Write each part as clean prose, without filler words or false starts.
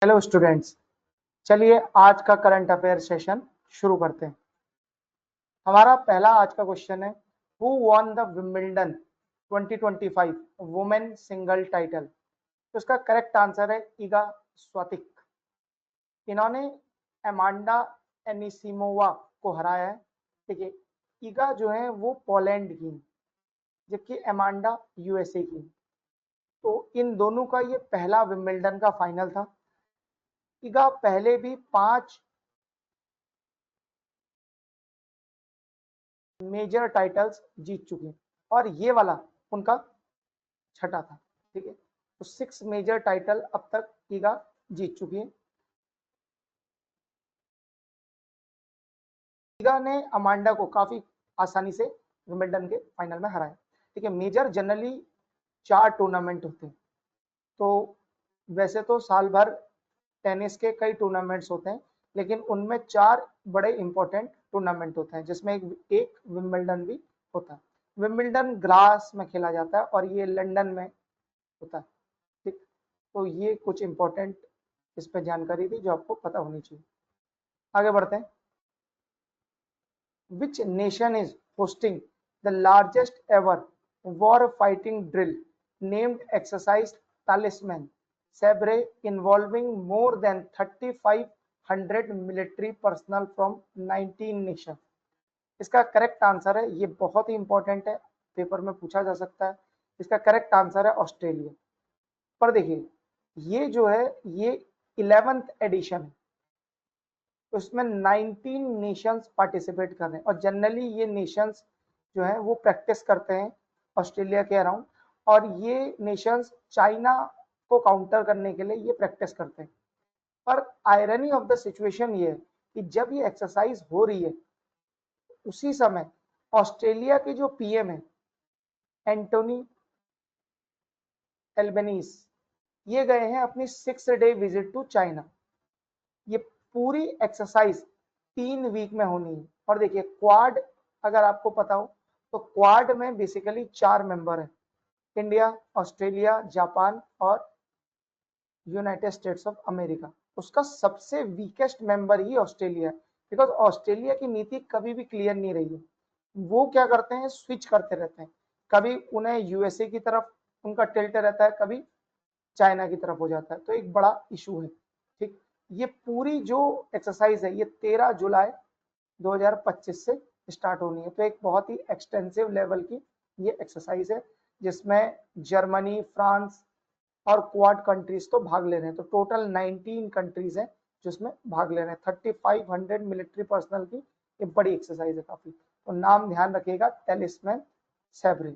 Hello students, चलिए आज का करंट अफेयर सेशन शुरू करते हैं। हमारा पहला आज का क्वेश्चन है, who won the Wimbledon 2025 women single title. तो इसका करेक्ट आंसर है ईगा स्वातिक। इन्होंने एमांडा एनिसिमोवा को हराया है। ठीक है, ईगा जो है वो पोलैंड की, जबकि एमांडा यूएसए की। तो इन दोनों का ये पहला विंबलडन का फाइनल था। ईगा पहले भी 5 मेजर टाइटल्स जीत चुके हैं और ये वाला उनका छठा था। ठीक है, तो 6 मेजर टाइटल अब तक ईगा जीत चुकी है। ईगा ने अमांडा को काफी आसानी से विंबलडन के फाइनल में हराया। ठीक है, मेजर जनरली 4 टूर्नामेंट होते हैं। तो वैसे तो साल भर टेनिस के कई टूर्नामेंट्स होते हैं, लेकिन उनमें 4 बड़े इंपॉर्टेंट टूर्नामेंट होते हैं, जिसमें एक विंबलडन भी होता है। विंबलडन ग्रास में खेला जाता है और ये लंदन में होता है। ठीक, तो ये कुछ इंपॉर्टेंट इस पर जानकारी थी जो आपको पता होनी चाहिए। आगे बढ़ते हैं। Which nation is hosting the largest ever war fighting drill named exercise Talisman Sabre involving more than 3500 military personnel from 19 nation. इसका करेक्ट आंसर है, ये बहुत ही इंपॉर्टेंट है, पेपर में पूछा जा सकता है। इसका करेक्ट आंसर है ऑस्ट्रेलिया। पर देखिए, ये जो है ये 11th एडिशन है, तो इसमें 19 नेशंस पार्टिसिपेट कर रहे हैं और जनरली ये नेशंस जो है वो प्रैक्टिस करते हैं ऑस्ट्रेलिया के अराउंड, और ये नेशंस चाइना को काउंटर करने के लिए ये प्रैक्टिस करते हैं। पर आयरनी ऑफ द सिचुएशन ये है कि जब ये एक्सरसाइज हो रही है उसी समय ऑस्ट्रेलिया के जो पीएम है एंटोनी एल्बनीज, ये गए हैं अपनी 6 डे विजिट टू चाइना। ये पूरी एक्सरसाइज 3 वीक में होनी है। और देखिए क्वाड, अगर आपको पता हो तो क्वाड में बेसिकली 4 मेंबर हैं, इंडिया, ऑस्ट्रेलिया, जापान और यूनाइटेड स्टेट्स ऑफ अमेरिका। उसका सबसे वीकेस्ट मेंबर ही ऑस्ट्रेलिया है, बिकॉज ऑस्ट्रेलिया की नीति कभी भी क्लियर नहीं रही है। वो क्या करते हैं, स्विच करते रहते हैं, कभी उन्हें यूएसए की तरफ उनका टिल्ट रहता है, कभी चाइना की तरफ हो जाता है, तो एक बड़ा इशू है। ठीक, ये पूरी जो एक्सरसाइज है ये 13 जुलाई 2025 से स्टार्ट होनी है। तो एक बहुत ही एक्सटेंसिव लेवल की ये एक्सरसाइज है, जिसमें जर्मनी, फ्रांस और क्वाड कंट्रीज तो भाग ले रहे हैं। तो टोटल 19 कंट्रीज हैं जिसमें भाग ले रहे हैं। 3500 मिलिट्री पर्सनल की ये बड़ी एक्सरसाइज है काफी। तो नाम ध्यान रखिएगा, टेलिस्मैन सेब्रे।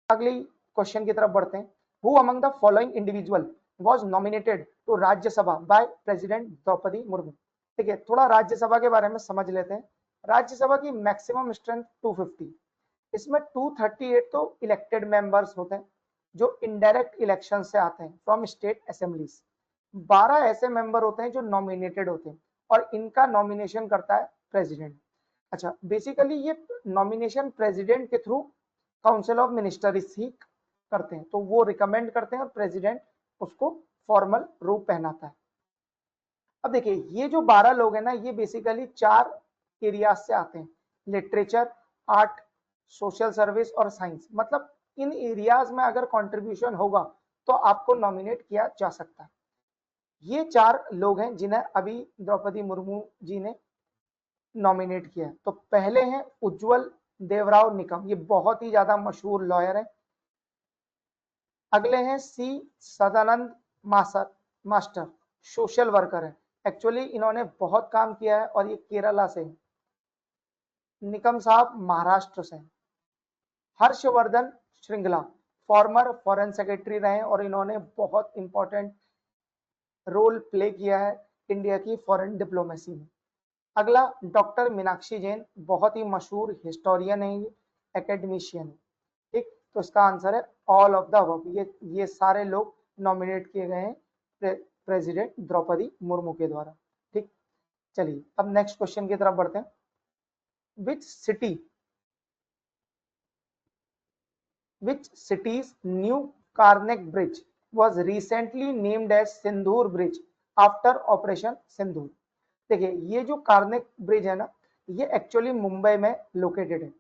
अगली क्वेश्चन की तरफ बढ़ते हैं। Who among the following individual was nominated to Rajya Sabha by president Droupadi Murmu. ठीक है, थोड़ा राज्यसभा के बारे में समझ लेते हैं। राज्यसभा की मैक्सिमम स्ट्रेंथ 250, इसमें 238 तो इलेक्टेड मेंबर्स होते हैं जो इनडायरेक्ट इलेक्शन से आते हैं फ्रॉम स्टेट असेंबलीज। 12 ऐसे मेंबर होते हैं जो नॉमिनेटेड होते हैं और इनका नॉमिनेशन करता है प्रेसिडेंट। अच्छा, बेसिकली ये नॉमिनेशन प्रेसिडेंट के थ्रू काउंसिल ऑफ मिनिस्टर्स ही करते हैं, तो वो रिकमेंड करते हैं और प्रेसिडेंट उसको फॉर्मल रूप पहनाता है। अब देखिए, ये जो 12 लोग हैं ना, ये बेसिकली 4 एरियाज से आते हैं, लिटरेचर, आर्ट, सोशल सर्विस और साइंस। मतलब इन एरियाज में अगर कंट्रीब्यूशन होगा तो आपको नॉमिनेट किया जा सकता है। ये 4 लोग हैं जिन्हें अभी द्रौपदी मुर्मू जी ने नॉमिनेट किया है। तो पहले हैं उज्जवल देवराव निकम, ये बहुत ही ज्यादा मशहूर लॉयर है। अगले हैं सी सदानंद मास्टर, सोशल वर्कर है। एक्चुअली इन्होंने बहुत काम किया है और ये केरला से है। निकम साहब महाराष्ट्र से। Harshvardhan Shringla farmer foreign secretary रहे और इन्होंने बहुत इंपॉर्टेंट रोल प्ले किया है इंडिया की फॉरेन डिप्लोमेसी में। अगला डॉक्टर मीनाक्षी जैन, बहुत ही मशहूर हिस्टोरियन है, ये एकेडमिशियन है। ठीक, तो इसका आंसर है ऑल ऑफ द अबव। ये सारे लोग नॉमिनेट किए गए हैं प्रेसिडेंट द्रौपदी मुर्मू के द्वारा। ठीक, चलिए अब नेक्स्ट क्वेश्चन की तरफ बढ़ते हैं। Which cities new Carnac bridge was recently named as Sindoor bridge after operation Sindoor. देखिए ये जो कार्नेक ब्रिज है ना, ये एक्चुअली मुंबई में लोकेटेड है।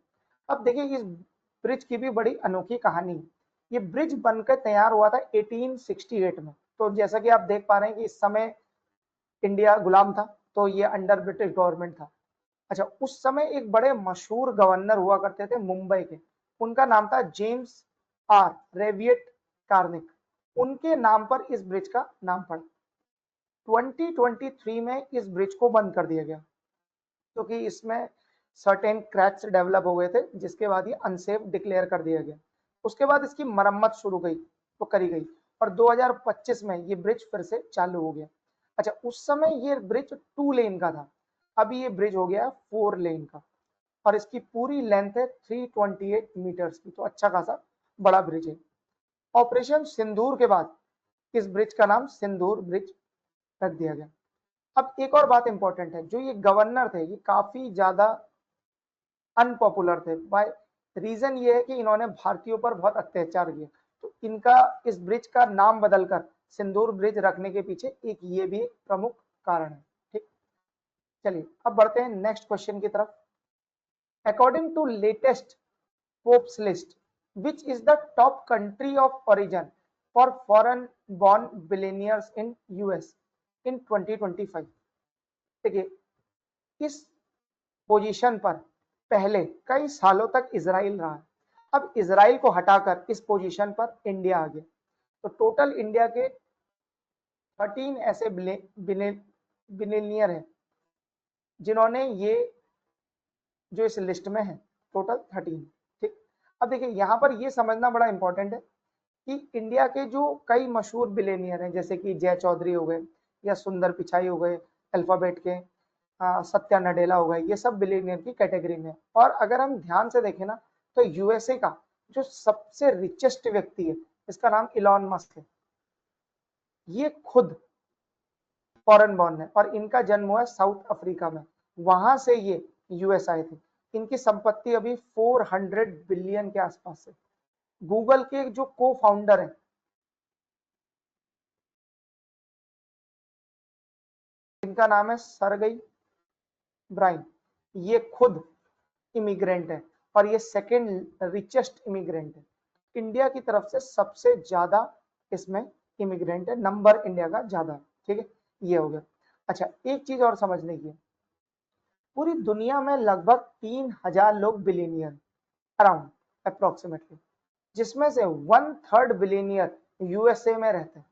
अब देखिए इस ब्रिज की भी बड़ी अनोखी कहानी है। ये ब्रिज बनकर तैयार हुआ था 1868 में। तो जैसा कि आप देख पा रहे हैं कि इस समय इंडिया गुलाम था, तो ये अंडर ब्रिटिश गवर्नमेंट था। अच्छा, उस समय एक बड़े मशहूर गवर्नर हुआ करते थे मुंबई के, उनका नाम था जेम्स आर रेविएट कार्निक। उनके नाम पर इस ब्रिज का नाम पड़ा। 2023 में इस ब्रिज को बंद कर दिया गया क्योंकि इसमें सर्टेन क्रैक्स डेवलप हो गए थे, जिसके बाद ये अनसेफ डिक्लेयर कर दिया गया। उसके बाद इसकी मरम्मत शुरू गई तो करी गई और 2025 में ये ब्रिज फिर से चालू हो गया। अच्छा, उस समय ये ब्रिज 2 लेन का था, अभी ये ब्रिज हो गया 4 लेन का और इसकी पूरी लेंथ है 328 मीटर्स की, तो अच्छा खासा बड़ा ब्रिज है। ऑपरेशन सिंदूर के बाद इस ब्रिज का नाम सिंदूर ब्रिज रख दिया गया। अब एक और बात इंपॉर्टेंट है, जो ये गवर्नर थे ये काफी ज्यादा अनपॉपुलर थे। बाय रीजन ये है कि इन्होंने भारतीयों पर बहुत अत्याचार किए, तो इनका इस ब्रिज का नाम बदलकर सिंदूर ब्रिज रखने के पीछे एक ये भी प्रमुख कारण है। ठीक, चलिए अब बढ़ते हैं नेक्स्ट क्वेश्चन की तरफ। According to latest Forbes list, which is the top country of origin for foreign born billionaires in US in 2025? देखिए इस पोजीशन पर पहले कई सालों तक इजराइल रहा है। अब इजराइल को हटाकर इस पोजीशन पर इंडिया आ गया। तो टोटल इंडिया के 13 ऐसे बिलियनियर हैं जिन्होंने ये जो इस लिस्ट में है, टोटल 13। ठीक, अब देखिए यहाँ पर ये समझना बड़ा इंपॉर्टेंट है कि इंडिया के जो कई मशहूर बिलियनियर हैं, जैसे कि जय चौधरी हो गए या सुंदर पिचाई हो गए, अल्फाबेट के सत्या नडेला हो गए, ये सब बिलियनियर की कैटेगरी में। और अगर हम ध्यान से देखें ना, तो यूएसए का जो सबसे रिचेस्ट व्यक्ति है, इसका नाम इलॉन मस्क है। ये खुद फॉरेन बॉर्न है और इनका जन्म हुआ है साउथ अफ्रीका में, वहां से ये यूएस आए थे। इनकी संपत्ति अभी 400 बिलियन के आसपास है। गूगल के जो को फाउंडर है, इनका नाम है सरगई ब्राइन। ये खुद इमिग्रेंट है और ये सेकेंड रिचेस्ट इमिग्रेंट है। इंडिया की तरफ से सबसे ज्यादा इसमें इमिग्रेंट है, नंबर इंडिया का ज्यादा है। ठीक है, ये हो गया। अच्छा, एक चीज और समझने की है, पूरी दुनिया में लगभग 3000 लोग बिलियनियर अराउंड अप्रोक्सीमेटली, जिसमें से 1/3 बिलियनियर यूएसए में रहते हैं।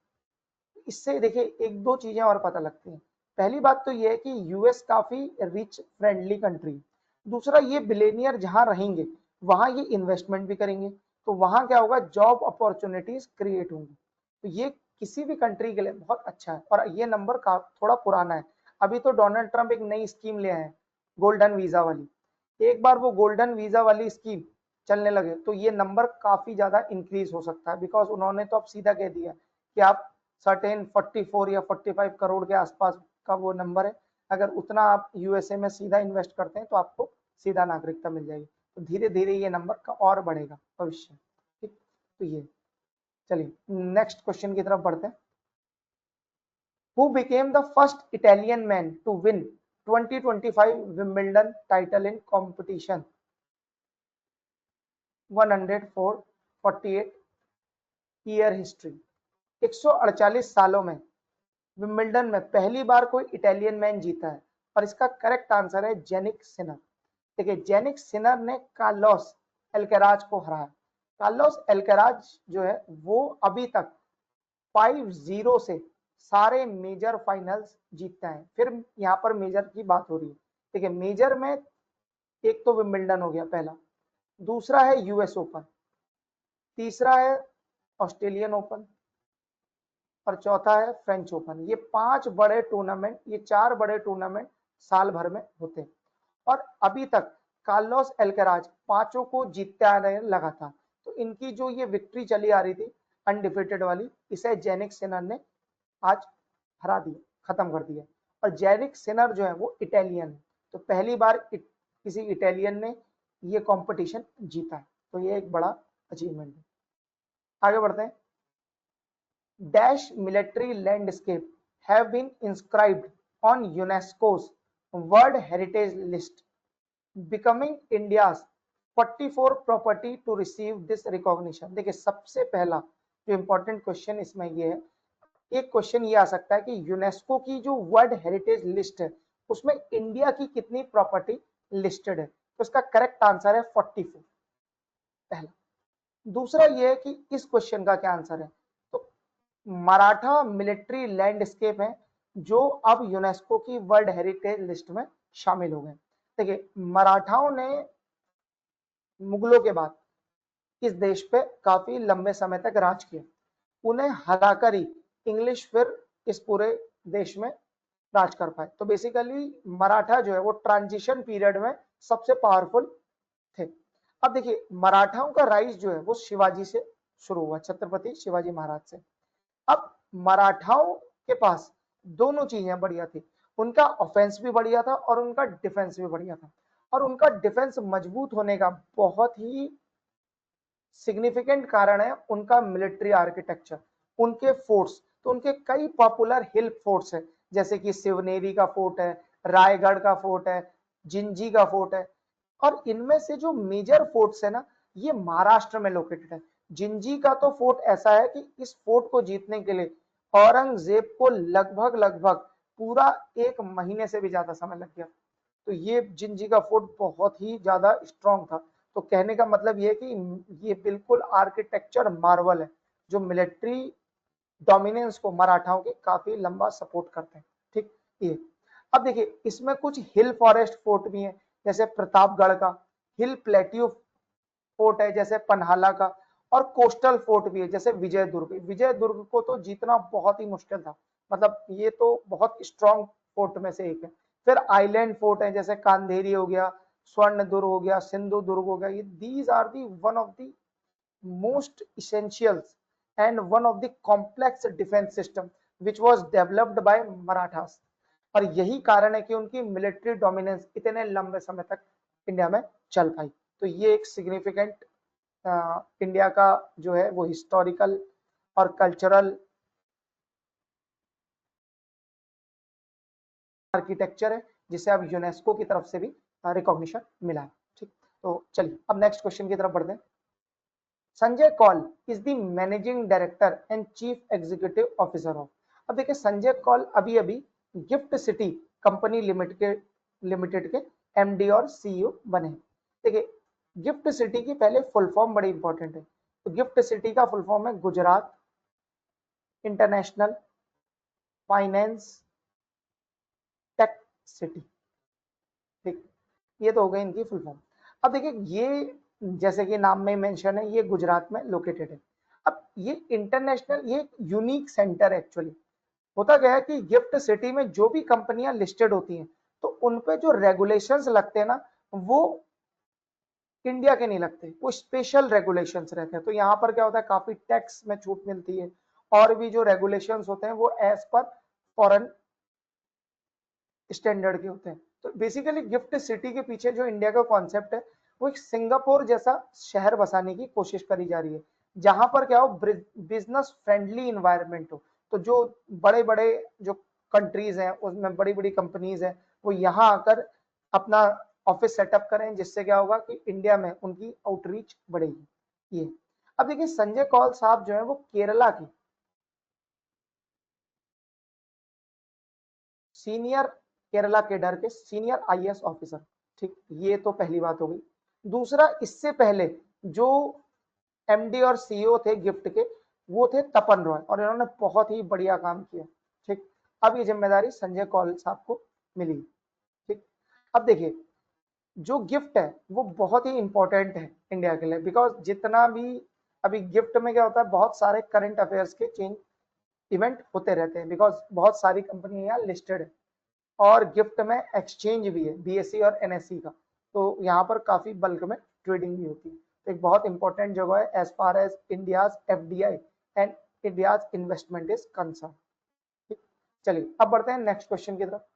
इससे देखिए एक दो चीजें और पता लगती हैं। पहली बात तो ये है कि यूएस काफी रिच फ्रेंडली कंट्री। दूसरा, ये बिलियनियर जहां रहेंगे वहां ये इन्वेस्टमेंट भी करेंगे, तो वहां क्या होगा, जॉब अपॉर्चुनिटीज क्रिएट होंगी। तो ये किसी भी कंट्री के लिए बहुत अच्छा है और ये नंबर का थोड़ा पुराना है। अभी तो डोनाल्ड ट्रंप एक नई स्कीम ले आए हैं, गोल्डन वीजा वाली। एक बार वो गोल्डन वीजा वाली स्कीम चलने लगे तो ये नंबर काफी ज्यादा इंक्रीज हो सकता है, बिकॉज उन्होंने तो अब सीधा कह दिया कि आप सर्टेन 44 या 45 करोड़ के आसपास का वो नंबर है, अगर उतना आप यूएसए में सीधा इन्वेस्ट करते हैं तो आपको सीधा नागरिकता मिल जाएगी। तो धीरे धीरे ये नंबर का और बढ़ेगा भविष्य। ठीक, तो ये चलिए नेक्स्ट क्वेश्चन की तरफ बढ़ते हैं। Who became the first Italian man to win 2025 Wimbledon title in competition 148 year history? 148 सालों में विंबलडन में पहली बार कोई इटालियन मैन जीता है और इसका करेक्ट आंसर है जेनिक सिनर। देखिए जेनिक सिनर ने कार्लोस एल्केराज को हराया। कार्लोस एल्केराज जो है वो अभी तक 5-0 से सारे मेजर फाइनल्स जीतता है। फिर यहाँ पर मेजर की बात हो रही है। देखिए मेजर में एक तो विंबलडन हो गया पहला, दूसरा है यूएस ओपन, तीसरा है ऑस्ट्रेलियन ओपन और चौथा है फ्रेंच ओपन। ये 5 बड़े टूर्नामेंट, ये 4 बड़े टूर्नामेंट साल भर में होते हैं और अभी तक कार्लोस एल्केराज पांचों को जीतते आ रहे लगातार। तो इनकी जो ये विक्ट्री चली आ रही थी अनडिफिटेड वाली, इसे जेनिक सिनर ने आज हरा दिया, खत्म कर दिया। और जेनिक सिनर जो है वो इटालियन है, तो पहली बार किसी इटालियन ने ये कंपटीशन जीता है, तो ये एक बड़ा अचीवमेंट है। आगे बढ़ते हैं। dash military landscape have been inscribed on UNESCO's World Heritage List, becoming India's 44 property to receive this recognition। देखिए सबसे पहला जो इंपॉर्टेंट क्वेश्चन इसमें ये है, एक क्वेश्चन ये आ सकता है कि यूनेस्को की जो वर्ल्ड हेरिटेज लिस्ट है उसमें इंडिया की कितनी प्रॉपर्टी लिस्टेड है, तो इसका करेक्ट आंसर है 44 पहला। दूसरा ये है कि इस क्वेश्चन का क्या आंसर है, तो मराठा मिलिट्री लैंडस्केप है जो अब यूनेस्को की वर्ल्ड हेरिटेज लिस्ट में शामिल हो गए। देखिए मराठाओं ने मुगलों के बाद इस देश पे काफी लंबे समय तक राज किया, उन्हें हराकर ही इंग्लिश फिर इस पूरे देश में राज कर पाए। तो बेसिकली मराठा जो है वो ट्रांजिशन पीरियड में सबसे पावरफुल थे। अब देखिए मराठाओं का राइज जो है वो शिवाजी से शुरू हुआ, छत्रपति शिवाजी महाराज से। अब मराठाओं के पास दोनों चीजें बढ़िया थी, उनका ऑफेंस भी बढ़िया था और उनका डिफेंस भी बढ़िया था। और उनका डिफेंस मजबूत होने का बहुत ही सिग्निफिकेंट कारण है उनका मिलिट्री आर्किटेक्चर, उनके फोर्ट्स। तो उनके कई पॉपुलर हिल फोर्ट्स है, जैसे कि शिवनेरी का फोर्ट है, रायगढ़ का फोर्ट है, जिंजी का फोर्ट है। और इनमें से जो मेजर फोर्ट्स है ना, ये महाराष्ट्र में लोकेटेड है। जिंजी का तो फोर्ट ऐसा है कि इस फोर्ट को जीतने के लिए औरंगजेब को लगभग लगभग पूरा 1 महीने से भी ज्यादा समय लग गया। तो ये जिंजी का फोर्ट बहुत ही ज्यादा स्ट्रॉन्ग था। तो कहने का मतलब ये है कि ये बिल्कुल आर्किटेक्चर मार्वल है जो मिलिट्री डोमिनेंस को मराठाओं के काफी लंबा सपोर्ट करते हैं। ठीक, ये अब देखिए इसमें कुछ हिल फॉरेस्ट फोर्ट भी हैं, जैसे प्रतापगढ़ का, हिल प्लेट्यू फोर्ट है जैसे पन्हाला का, और कोस्टल फोर्ट भी है जैसे विजय दुर्ग। विजय दुर्ग को तो जीतना बहुत ही मुश्किल था, मतलब ये तो बहुत स्ट्रॉन्ग फोर्ट में से एक है। फिर आइलैंड फोर्ट है जैसे कांधेरी हो गया, स्वर्ण दुर्ग हो गया, सिंधु दुर्ग हो गया। ये these are the one of the most essentials and one of the complex defense system which was developed by Marathas. और यही कारण है कि उनकी मिलिट्री डोमिनेंस इतने लंबे समय तक इंडिया में चल पाई। तो ये एक सिग्निफिकेंट इंडिया का जो है वो हिस्टोरिकल और कल्चरल आर्किटेक्चर है जिसे अब यूनेस्को की तरफ से भी रिकॉग्निशन मिला है। ठीक, तो चलिए अब नेक्स्ट क्वेश्चन की तरफ बढ़ते हैं। Sanjay Kaul is the managing director and chief executive officer of. अब देखिए संजय कौल अभी अभी गिफ्ट सिटी कंपनी लिमिटेड के एमडी और सीईओ बने। देखिए गिफ्ट सिटी की पहले फुल फॉर्म बड़ी इंपॉर्टेंट है। तो गिफ्ट सिटी का फुल फॉर्म है Gujarat international finance tech city. ठीक, ये तो हो गई इनकी फुल फॉर्म। अब देखिए ये जैसे कि नाम में मेंशन है ये गुजरात में लोकेटेड है। अब ये इंटरनेशनल, ये यूनिक सेंटर है एक्चुअली। होता क्या है कि गिफ्ट सिटी में जो भी कंपनियां लिस्टेड होती हैं तो उन पे जो रेगुलेशंस लगते हैं ना वो इंडिया के नहीं लगते, वो स्पेशल रेगुलेशंस रहते हैं। तो यहाँ पर क्या होता है, काफी टैक्स में छूट मिलती है और भी जो रेगुलेशंस होते हैं वो एज पर फॉरेन स्टैंडर्ड के होते हैं। तो बेसिकली गिफ्ट सिटी के पीछे जो इंडिया का कॉन्सेप्ट है वो एक सिंगापुर जैसा शहर बसाने की कोशिश करी जा रही है, जहां पर क्या हो बिजनेस फ्रेंडली इन्वायरमेंट हो। तो जो बड़े बड़े जो कंट्रीज हैं उसमें बड़ी बड़ी कंपनीज हैं वो यहाँ आकर अपना ऑफिस सेटअप करें, जिससे क्या होगा कि इंडिया में उनकी आउटरीच बढ़ेगी। ये अब देखिए संजय कौल साहब जो है वो केरला की सीनियर, केरला केडर के सीनियर आईएएस ऑफिसर। ठीक, ये तो पहली बात हो गई। दूसरा, इससे पहले जो एमडी और सीईओ थे गिफ्ट के वो थे तपन रॉय और इन्होंने बहुत ही बढ़िया काम किया। ठीक, अब ये जिम्मेदारी संजय कौल साहब को मिली। ठीक, अब देखिए जो गिफ्ट है वो बहुत ही इंपॉर्टेंट है इंडिया के लिए, बिकॉज जितना भी अभी गिफ्ट में क्या होता है बहुत सारे करंट अफेयर्स के चेंज इवेंट होते रहते हैं, बिकॉज बहुत सारी कंपनी यहाँ लिस्टेड है और गिफ्ट में एक्सचेंज भी है बीएससी और एनएससी का। तो यहाँ पर काफी बल्क में ट्रेडिंग भी होती है। तो एक बहुत इंपॉर्टेंट जगह है as far as India's FDI and India's investment is concern. ठीक, चलिए अब बढ़ते हैं नेक्स्ट क्वेश्चन की तरफ।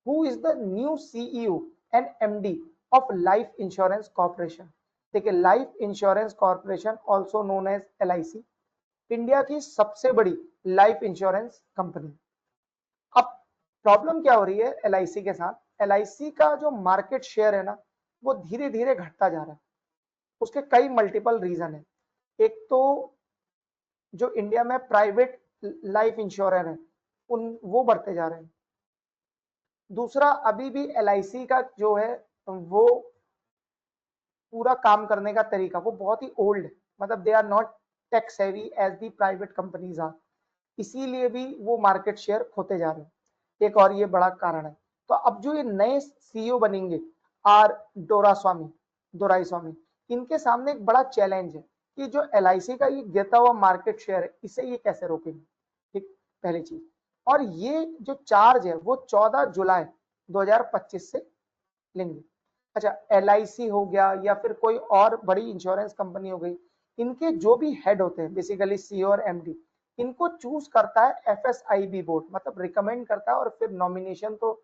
Who is the new CEO and MD of life insurance corporation. देखिए life insurance corporation also known as LIC India की सबसे बड़ी लाइफ इंश्योरेंस कंपनी। अब प्रॉब्लम क्या हो रही है एलआईसी के साथ, एलआईसी का जो मार्केट शेयर है ना वो धीरे धीरे घटता जा रहा है। उसके कई मल्टीपल रीजन है। एक तो जो इंडिया में प्राइवेट लाइफ इंश्योरर है उन वो बढ़ते जा रहे हैं। दूसरा, अभी भी एलआईसी का जो है वो पूरा काम करने का तरीका वो बहुत ही ओल्ड है, मतलब they are not tech savvy as the private companies are, इसीलिए भी वो मार्केट शेयर खोते जा रहे हैं। एक और ये बड़ा कारण है। तो अब जो ये नए सीईओ बनेंगे आर दोराई स्वामी, इनके सामने एक बड़ा चैलेंज है कि जो एलआईसी का ये गिरता हुआ मार्केट शेयर है इसे ये कैसे रोकेंगे। ठीक, पहली चीज। और ये जो चार्ज है वो 14 जुलाई 2025 से लेंगे। अच्छा, एलआईसी हो गया या फिर कोई और बड़ी इंश्योरेंस कंपनी हो गई, इनके जो भी हेड होते हैं बेसिकली सीईओ और एमडी, इनको चूज करता है एफएसआईबी बोर्ड, मतलब रिकमेंड करता है और फिर नॉमिनेशन तो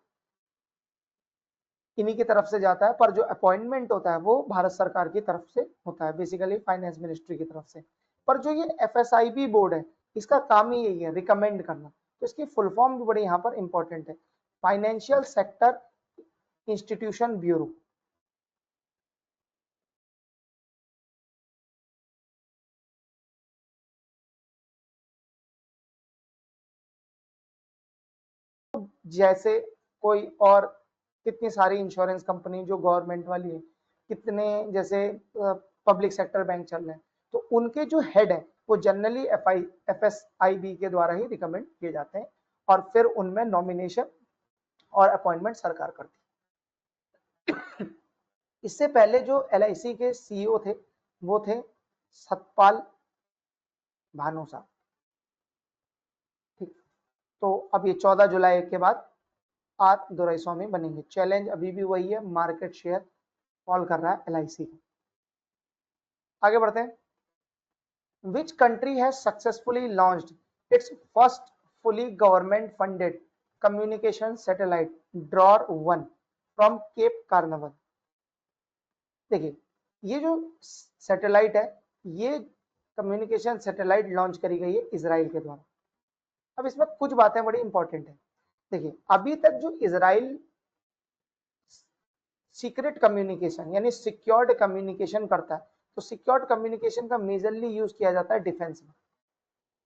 इन्हीं की तरफ से जाता है, पर जो अपॉइंटमेंट होता है वो भारत सरकार की तरफ से होता है, बेसिकली फाइनेंस मिनिस्ट्री की तरफ से। पर जो ये एफएसआईबी बोर्ड है इसका काम ही यही है, रिकमेंड करना। तो इसकी फुल फॉर्म भी बड़ी यहाँ पर इंपॉर्टेंट है, फाइनेंशियल सेक्टर इंस्टीट्यूशन ब्यूरो। जैसे कोई और कितनी सारी इंश्योरेंस कंपनी जो गवर्नमेंट वाली है, कितने जैसे पब्लिक सेक्टर बैंक चल रहे हैं, तो उनके जो हेड है वो जनरली एफएसआईबी के द्वारा ही रिकमेंड किए जाते हैं और फिर उनमें नॉमिनेशन और अपॉइंटमेंट सरकार करती है। इससे पहले जो एलआईसी के सीईओ थे वो थे सतपाल भानुसा। ठीक, तो अब ये 14 जुलाई के बाद आर दोराईस्वामी बनेंगे। चैलेंज अभी भी वही है, मार्केट शेयर फॉल कर रहा है एलआईसी का। आगे बढ़ते हैं। Which country has successfully launched its first fully government funded communication satellite Dror 1 from Cape Carnival. देखिए, ये जो सैटेलाइट है ये कम्युनिकेशन सैटेलाइट लॉन्च करी गई है इजराइल के द्वारा। अब इसमें कुछ बातें बड़ी इंपॉर्टेंट है। देखिए, अभी तक जो इजराइल सीक्रेट कम्युनिकेशन यानी सिक्योर्ड कम्युनिकेशन करता है, तो सिक्योर्ड कम्युनिकेशन का मेजरली यूज किया जाता है डिफेंस में,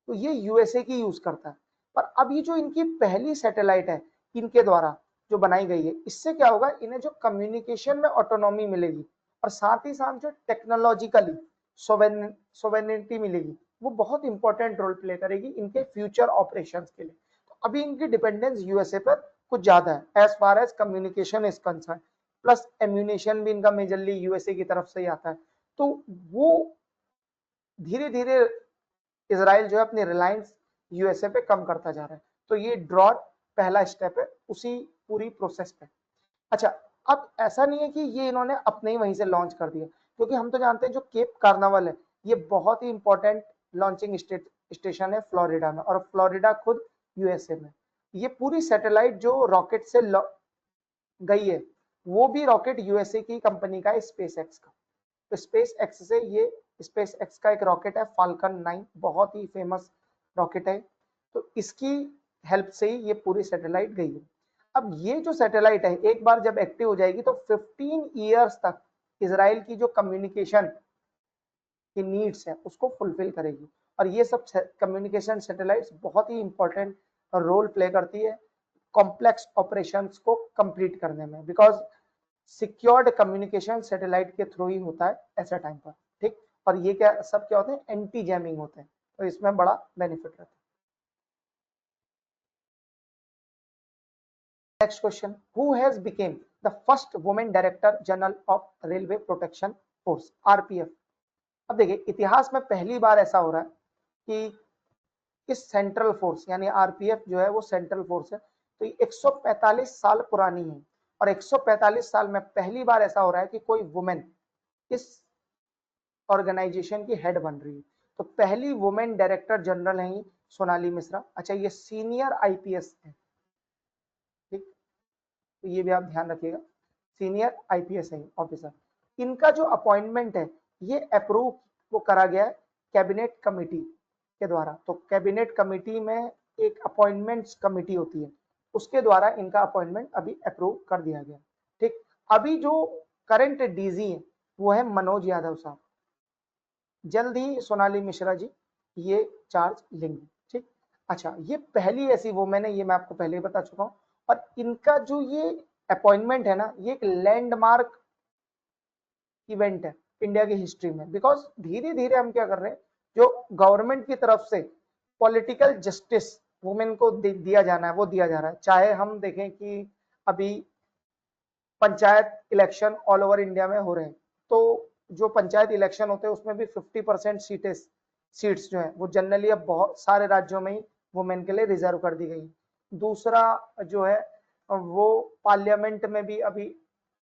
तो ये यूएसए की यूज करता है। पर अब ये जो इनकी पहली सैटेलाइट है इनके द्वारा जो बनाई गई है, इससे क्या होगा, इन्हें जो कम्युनिकेशन में ऑटोनॉमी मिलेगी और साथ ही साथ जो टेक्नोलॉजिकली सोवेनिटी मिलेगी, वो बहुत इंपॉर्टेंट रोल प्ले करेगी इनके फ्यूचर ऑपरेशंस के लिए। तो अभी इनकी डिपेंडेंस यूएसए पर कुछ ज्यादा है as far as communication is concern, plus ammunition भी इनका मेजरली यूएसए की तरफ से ही आता है। तो वो धीरे धीरे इसराइल जो है अपनी रिलायंस यूएसए पे कम करता जा रहा है। तो ये ड्रॉर पहला स्टेप है उसी पूरी प्रोसेस पे। अच्छा, अब ऐसा नहीं है कि ये इन्होंने अपने ही वहीं से लॉन्च कर दिया, क्योंकि हम तो जानते हैं जो केप कार्निवल है ये बहुत ही इंपॉर्टेंट लॉन्चिंग स्टेशन है फ्लोरिडा में, और फ्लोरिडा खुद यूएसए में। ये पूरी सैटेलाइट जो रॉकेट से गई है वो भी रॉकेट यूएसए की कंपनी का है, स्पेस एक्स का। तो स्पेस एक्स से ये स्पेस एक्स का एक रॉकेट है फाल्कन 9, बहुत ही फेमस रॉकेट है। तो इसकी हेल्प से ही ये पूरी सैटेलाइट गई है। अब ये जो सैटेलाइट है एक बार जब एक्टिव हो जाएगी तो 15 ईयर्स तक इसराइल की जो कम्युनिकेशन की नीड्स है उसको फुलफिल करेगी। और ये सब कम्युनिकेशन सैटेलाइट्स बहुत ही इंपॉर्टेंट रोल प्ले करती है कॉम्प्लेक्स ऑपरेशंस को कंप्लीट करने में, बिकॉज सिक्योर्ड कम्युनिकेशन सैटेलाइट के थ्रू ही होता है ऐसे टाइम पर। ठीक, और ये क्या सब क्या होते हैं, एंटी जैमिंग होते हैं, तो इसमें बड़ा बेनिफिट रहता है। Next question, who has became the first women director general of railway protection force RPF. अब देखिए, इतिहास में पहली बार ऐसा हो रहा है कि इस सेंट्रल फोर्स यानी आरपीएफ जो है वो सेंट्रल फोर्स है, तो ये 145 साल पुरानी है। और 145 साल में पहली बार ऐसा हो रहा है कि कोई वुमेन इस ऑर्गेनाइजेशन की हेड बन रही है। तो पहली वुमेन डायरेक्टर जनरल है सोनाली मिश्रा। अच्छा, ये सीनियर आईपीएस है। ठीक, तो ये भी आप ध्यान रखिएगा, सीनियर आईपीएस है ऑफिसर। इनका जो अपॉइंटमेंट है ये अप्रूव वो करा गया है कैबिनेट कमिटी के द्वारा। तो कैबिनेट कमेटी में एक अपॉइंटमेंट्स कमेटी होती है, उसके द्वारा इनका अपॉइंटमेंट अभी अप्रूव कर दिया गया। ठीक, अभी जो करंट डीजी है वो है मनोज यादव साहब। जल्द ही सोनाली मिश्रा जी ये चार्ज लेंगे। ठीक, अच्छा, ये पहली ऐसी वोमेन है, ये मैं आपको पहले ही बता चुका हूँ। और इनका जो ये अपॉइंटमेंट है ना, ये एक लैंडमार्क इवेंट है इंडिया की हिस्ट्री में। बिकॉज धीरे धीरे हम क्या कर रहे हैं, जो गवर्नमेंट की तरफ से पॉलिटिकल जस्टिस वुमेन को दिया जाना है वो दिया जा रहा है। चाहे हम देखें कि अभी panchayat election all over India में हो रहे हैं, तो जो पंचायत इलेक्शन होते हैं उसमें भी 50% सीट्स जो है वो जनरली अब बहुत सारे राज्यों में ही वुमेन के लिए रिजर्व कर दी गई। दूसरा जो है वो पार्लियामेंट में भी अभी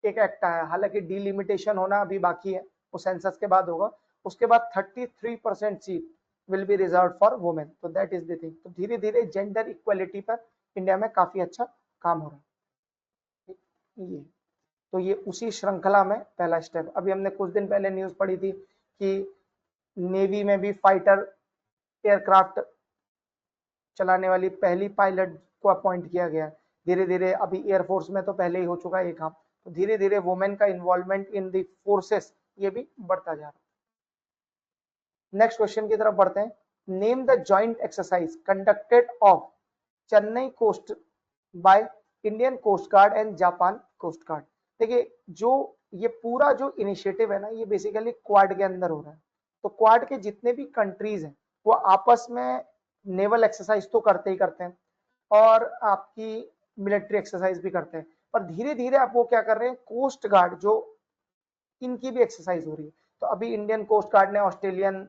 एक एक्ट आया, हालांकि डिलिमिटेशन होना अभी बाकी है, वो सेंसस के बाद होगा। उसके बाद 33% seat will be reserve for women. तो दैट इज द थिंग। तो धीरे धीरे जेंडर इक्वलिटी पर इंडिया में काफी अच्छा काम हो रहा है। ये तो ये उसी श्रृंखला में पहला स्टेप। अभी हमने कुछ दिन पहले न्यूज पढ़ी थी कि नेवी में भी फाइटर एयरक्राफ्ट चलाने वाली पहली पायलट को अपॉइंट किया गया। धीरे धीरे अभी एयरफोर्स में तो पहले ही हो चुका है ये काम, तो धीरे धीरे वुमेन का इन्वॉल्वमेंट इन दी फोर्सेस ये भी बढ़ता जा रहा है। नेक्स्ट क्वेश्चन की तरफ बढ़ते हैं। Name the joint exercise conducted off Chennai coast by Indian coast guard and Japan coast guard. देखिए, जो ये पूरा जो इनिशिएटिव है ना, ये बेसिकली क्वाड के अंदर हो रहा है। तो क्वाड के जितने भी कंट्रीज हैं वो आपस में नेवल एक्सरसाइज तो करते ही करते हैं और आपकी मिलिट्री एक्सरसाइज भी करते हैं, पर धीरे धीरे आप वो क्या कर रहे हैं, कोस्ट गार्ड जो इनकी भी एक्सरसाइज हो रही है। तो अभी इंडियन कोस्ट गार्ड ने ऑस्ट्रेलियन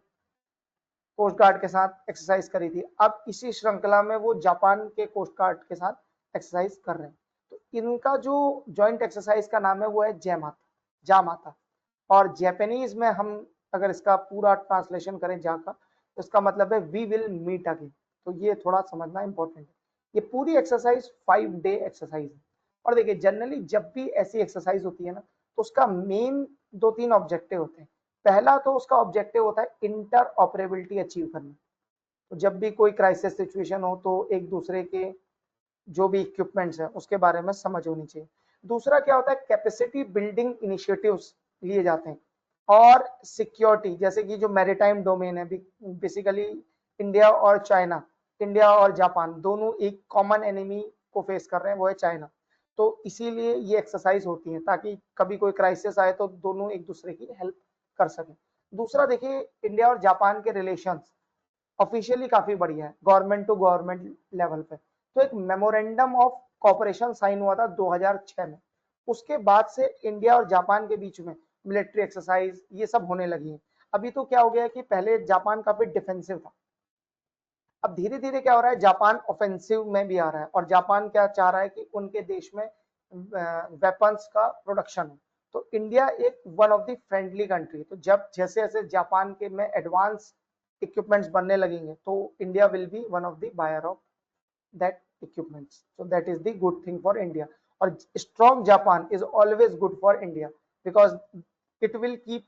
कोस्ट गार्ड के साथ एक्सरसाइज करी थी, अब इसी श्रृंखला में वो जापान के कोस्ट गार्ड के साथ एक्सरसाइज कर रहे हैं। तो इनका जो जॉइंट एक्सरसाइज का नाम है वो है जय माता, जा माता। और जापानीज में हम अगर इसका पूरा ट्रांसलेशन करें जा का, तो इसका मतलब है वी विल मीट अगेन। तो ये थोड़ा समझना इंपॉर्टेंट है। ये पूरी एक्सरसाइज 5 डे एक्सरसाइज है। और देखिए, जनरली जब भी ऐसी एक्सरसाइज होती है ना, तो उसका मेन 2-3 ऑब्जेक्टिव होते हैं। पहला तो उसका ऑब्जेक्टिव होता है इंटर ऑपरेबिलिटी अचीव करना। तो जब भी कोई क्राइसिस सिचुएशन हो तो एक दूसरे के जो भी इक्विपमेंट्स हैं उसके बारे में समझ होनी चाहिए। दूसरा क्या होता है, कैपेसिटी बिल्डिंग इनिशिएटिव्स लिए जाते हैं। और सिक्योरिटी, जैसे कि जो मैरीटाइम डोमेन है, बेसिकली इंडिया और चाइना, इंडिया और जापान दोनों एक कॉमन एनिमी को फेस कर रहे हैं, वो है चाइना। तो इसीलिए ये एक्सरसाइज होती है ताकि कभी कोई क्राइसिस आए तो दोनों एक दूसरे की हेल्प कर सके। दूसरा देखिए, इंडिया और जापान के रिलेशंस ऑफिशियली काफी बढ़िया है गवर्नमेंट टू गवर्नमेंट लेवल पे। तो एक मेमोरेंडम ऑफ कॉपरेशन साइन हुआ था 2006 में। उसके बाद से इंडिया और जापान के बीच में मिलिट्री एक्सरसाइज ये सब होने लगी है। अभी तो क्या हो गया कि पहले जापान काफी डिफेंसिव था, अब धीरे धीरे क्या हो रहा है, जापान ऑफेंसिव में भी आ रहा है। और जापान क्या चाह रहा है कि उनके देश में वेपन्स का प्रोडक्शन हो। तो इंडिया एक one of the friendly country, तो जब जैसे जैसे जापान के में एडवांस इक्विपमेंट्स बनने लगेंगे तो India will be one of the buyer of that equipments. So that is the good thing for India. और strong Japan is always good for India because it will keep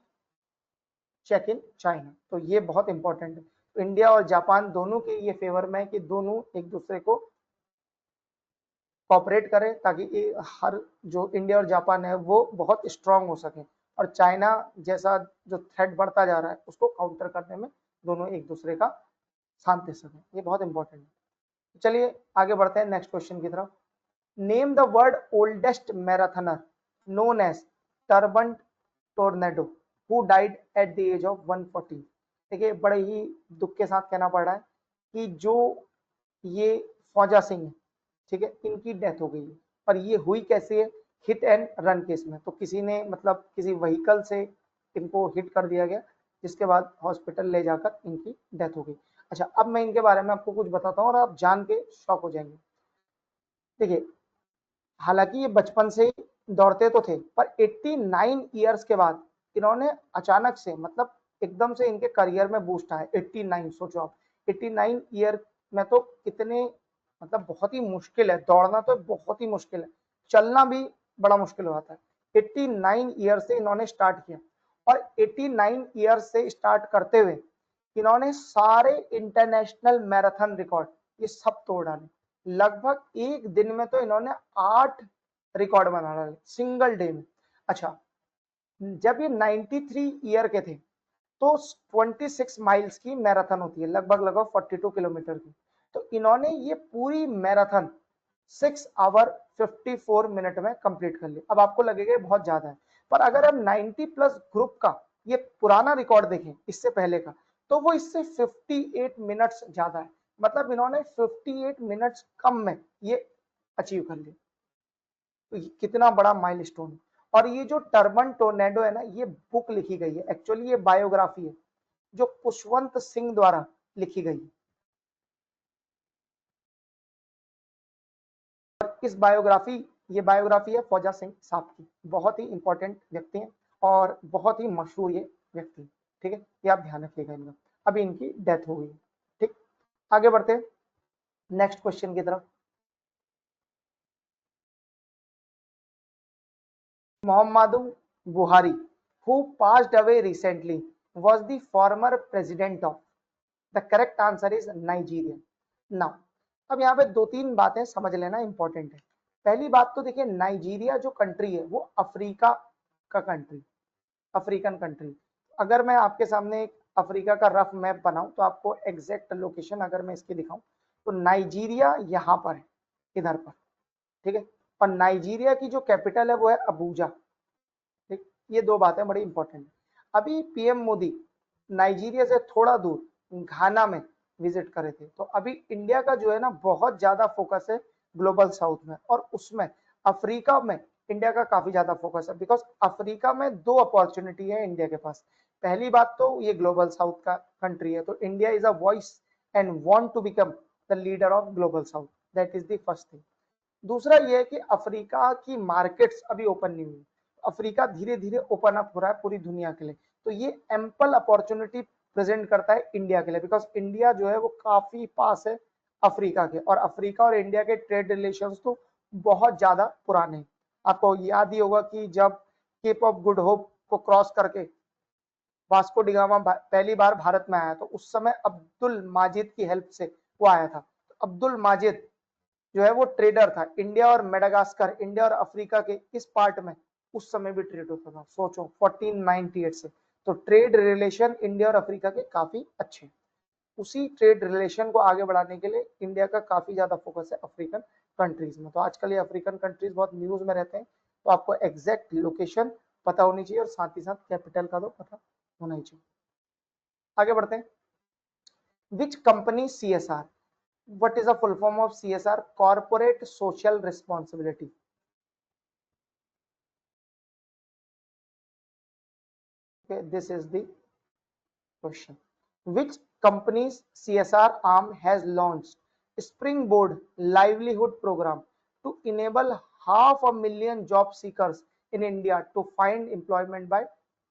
check in China. तो ये बहुत important है। तो India और Japan दोनों के ये फेवर में है कि दोनों एक दूसरे को कॉपरेट करें ताकि हर जो इंडिया और जापान है वो बहुत स्ट्रांग हो सके और चाइना जैसा जो थ्रेट बढ़ता जा रहा है उसको काउंटर करने में दोनों एक दूसरे का साथ दे सकें। ये बहुत इंपॉर्टेंट है। चलिए आगे बढ़ते हैं नेक्स्ट क्वेश्चन की तरफ। Name the world oldest marathoner known as Turban Tornado who died at the age of 140। देखिए, बड़े ही दुख के साथ कहना पड़ रहा है कि जो ये फौजा सिंह है, ठीक है, इनकी डेथ हो गई है। और ये हुई कैसे है, हिट एंड रन केस में। तो किसी ने मतलब किसी व्हीकल से इनको हिट कर दिया गया, जिसके बाद हॉस्पिटल ले जाकर इनकी डेथ हो गई। अच्छा, अब मैं इनके बारे में आपको कुछ बताता हूँ और आप जान के शॉक हो जाएंगे। देखिए, हालांकि ये बचपन से ही दौड़ते तो थे, पर 89 ईयर्स के बाद इन्होंने अचानक से मतलब एकदम से इनके करियर में बूस्ट आया। 89, सोचो आप, 89 ईयर में तो कितने मतलब बहुत ही मुश्किल है, दौड़ना तो बहुत ही मुश्किल है, चलना भी बड़ा मुश्किल हो जाता है। 89 ईयर से इन्होंने स्टार्ट किया और 89 ईयर से स्टार्ट करते हुए इन्होंने सारे इंटरनेशनल मैराथन रिकॉर्ड ये सब तोड़ डाले। लगभग एक दिन में तो इन्होंने 8 रिकॉर्ड बना डाले सिंगल डे में। अच्छा, जब ये 93 ईयर के थे तो 26 माइल्स की मैराथन होती है, लगभग 42 किलोमीटर की। तो इन्होंने ये पूरी मैराथन 6 आवर 54 मिनट में कंप्लीट कर ली। अब आपको लगेगा ये बहुत ज्यादा है, पर अगर हम 90 प्लस ग्रुप का ये पुराना रिकॉर्ड देखें इससे पहले का, तो वो इससे 58 मिनट्स ज्यादा है। मतलब इन्होंने 58 मिनट्स कम में ये अचीव कर लिया। तो ये कितना बड़ा माइलस्टोन है। और ये जो टर्बन टोर्नेडो है ना, ये बुक लिखी गई है, एक्चुअली ये बायोग्राफी है जो पुष्पवंत सिंह द्वारा लिखी गई है। और इस बायोग्राफी ये बायोग्राफी है फौजा सिंह साहब की, बहुत ही इंपॉर्टेंट व्यक्ति हैं और बहुत ही मशहूर ये व्यक्ति, ठीक है, ये आप ध्यान रखिएगा इनका। अभी इनकी डेथ हो गई। ठीक, आगे बढ़ते हैं नेक्स्ट क्वेश्चन की तरफ। Muhammadu Buhari, who passed away recently, was the former president of. The correct answer is Nigeria. Now, अब यहाँ पे दो तीन बातें समझ लेना इंपॉर्टेंट है। पहली बात तो देखिए, नाइजीरिया जो कंट्री है वो अफ्रीका का कंट्री, अफ्रीकन कंट्री। अगर मैं आपके सामने एक अफ्रीका का रफ मैप बनाऊं तो आपको एग्जैक्ट लोकेशन अगर मैं इसकी दिखाऊं तो नाइजीरिया यहाँ पर है, इधर पर, ठीक है। और नाइजीरिया की जो कैपिटल है वो है अबूजा। ठीक, ये दो बातें बड़ी इंपॉर्टेंट है। अभी पीएम मोदी नाइजीरिया से थोड़ा दूर घाना में विजिट करे थे। तो अभी इंडिया का जो है ना बहुत ज्यादा फोकस है ग्लोबल साउथ में, और उसमें अफ्रीका में इंडिया का काफी ज्यादा फोकस है, बिकॉज अफ्रीका में दो अपॉर्चुनिटी है इंडिया के पास। पहली बात तो ये ग्लोबल साउथ का कंट्री है, तो India is a voice and want to become the leader of global south, that is the first thing. दूसरा ये है कि अफ्रीका की मार्केट्स अभी ओपन नहीं हुई। अफ्रीका धीरे धीरे ओपन अप हो रहा है पूरी दुनिया के लिए, तो ये एम्पल अपॉर्चुनिटी प्रेजेंट करता है इंडिया के लिए, बिकॉज इंडिया जो है वो काफी पास है अफ्रीका के, और अफ्रीका और इंडिया के ट्रेड रिलेशंस तो बहुत ज्यादा पुराने हैं। आपको याद ही होगा कि जब केप ऑफ गुड होप को क्रॉस करके वास्को डिगामा पहली बार भारत में आया, तो उस समय अब्दुल माजिद की हेल्प से वो आया था। तो अब्दुल माजिद जो है वो ट्रेडर था। इंडिया और मेडागास्कर, इंडिया और अफ्रीका के इस पार्ट में उस समय भी ट्रेड होता था, सोचो 1498 से। तो ट्रेड रिलेशन इंडिया और अफ्रीका के काफी अच्छे हैं। उसी ट्रेड रिलेशन को आगे बढ़ाने के लिए इंडिया का काफी ज्यादा फोकस है अफ्रीकन कंट्रीज में। तो आजकल ये अफ्रीकन कंट्रीज बहुत न्यूज में रहते हैं, तो आपको एग्जैक्ट लोकेशन पता होनी चाहिए और साथ ही साथ कैपिटल का तो पता होना ही चाहिए। आगे बढ़ते हैं। Which company CSR, what is the full form of CSR? Corporate social responsibility. Okay, this is the question. Which company's CSR arm has launched Springboard Livelihood Program to enable 500,000 job seekers in India to find employment by